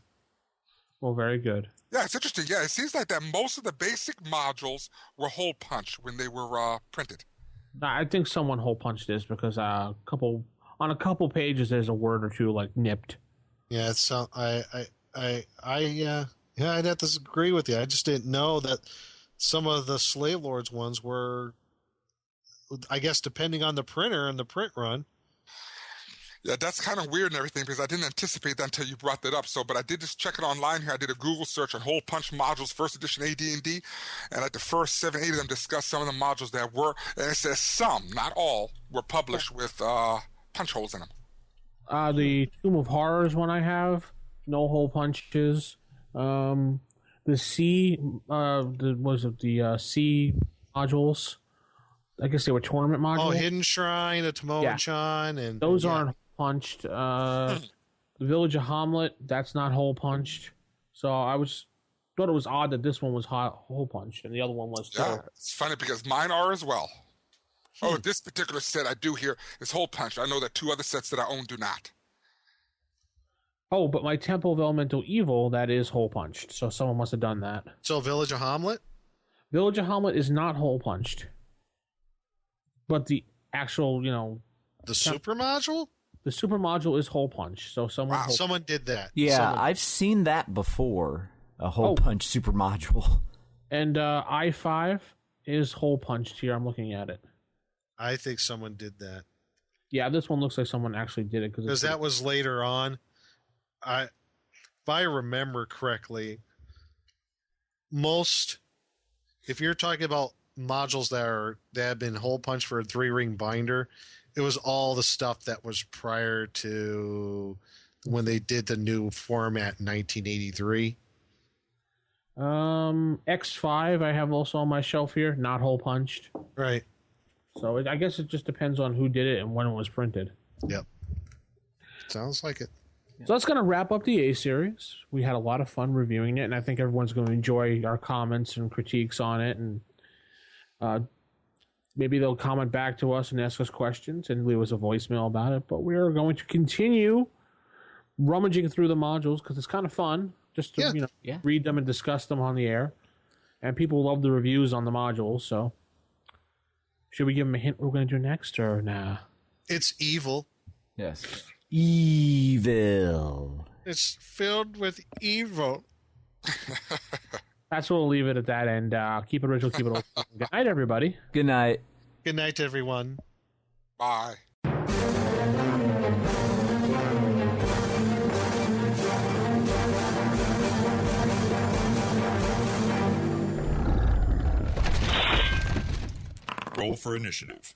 Well, very good. Yeah, it's interesting. Yeah, it seems like that most of the basic modules were hole punch when they were printed. I think someone hole punched this because on a couple pages there's a word or two like nipped. Yeah, so I'd have to agree with you. I just didn't know that some of the Slave Lords ones were, I guess, depending on the printer and the print run. Yeah, that's kind of weird and everything because I didn't anticipate that until you brought that up. But I did just check it online here. I did a Google search on hole punch modules, first edition AD&D, and like the first 7, 8 of them discuss some of the modules that were, and it says some, not all, were published with punch holes in them. The Tomb of Horrors one I have, no hole punches. The C, the C modules? I guess they were tournament modules. Oh, Hidden Shrine, a Tomoe-chan, and those aren't punched. The Village of Hamlet, that's not hole punched. So I thought it was odd that this one was hole punched and the other one was too. Yeah, it's funny because mine are as well. Oh, this particular set I do here is hole punched. I know that 2 other sets that I own do not. Oh, but my Temple of Elemental Evil, that is hole punched. So someone must have done that. So Village of Hamlet? Village of Hamlet is not hole punched. But the actual, The super module? The super module is hole punch. So someone did that. Yeah, I've seen that before. A hole punch super module. And I-5 is hole punched here. I'm looking at it. I think someone did that. Yeah, this one looks like someone actually did it. Because that was later on. If I remember correctly, if you're talking about modules that have been hole punched for a 3-ring binder, it was all the stuff that was prior to when they did the new format in 1983. X5 I have also on my shelf here, not hole punched. Right. So I guess it just depends on who did it and when it was printed. Yep. Sounds like it. So that's going to wrap up the A series. We had a lot of fun reviewing it, and I think everyone's going to enjoy our comments and critiques on it. And maybe they'll comment back to us and ask us questions and leave us a voicemail about it. But we're going to continue rummaging through the modules because it's kind of fun just to read them and discuss them on the air. And people love the reviews on the modules. So should we give them a hint what we're going to do next or nah? It's evil. Yes. Evil. It's filled with evil. That's what we'll leave it at that. And keep it original, keep it old. Good night, everybody. Good night. Good night, everyone. Bye. Roll for initiative.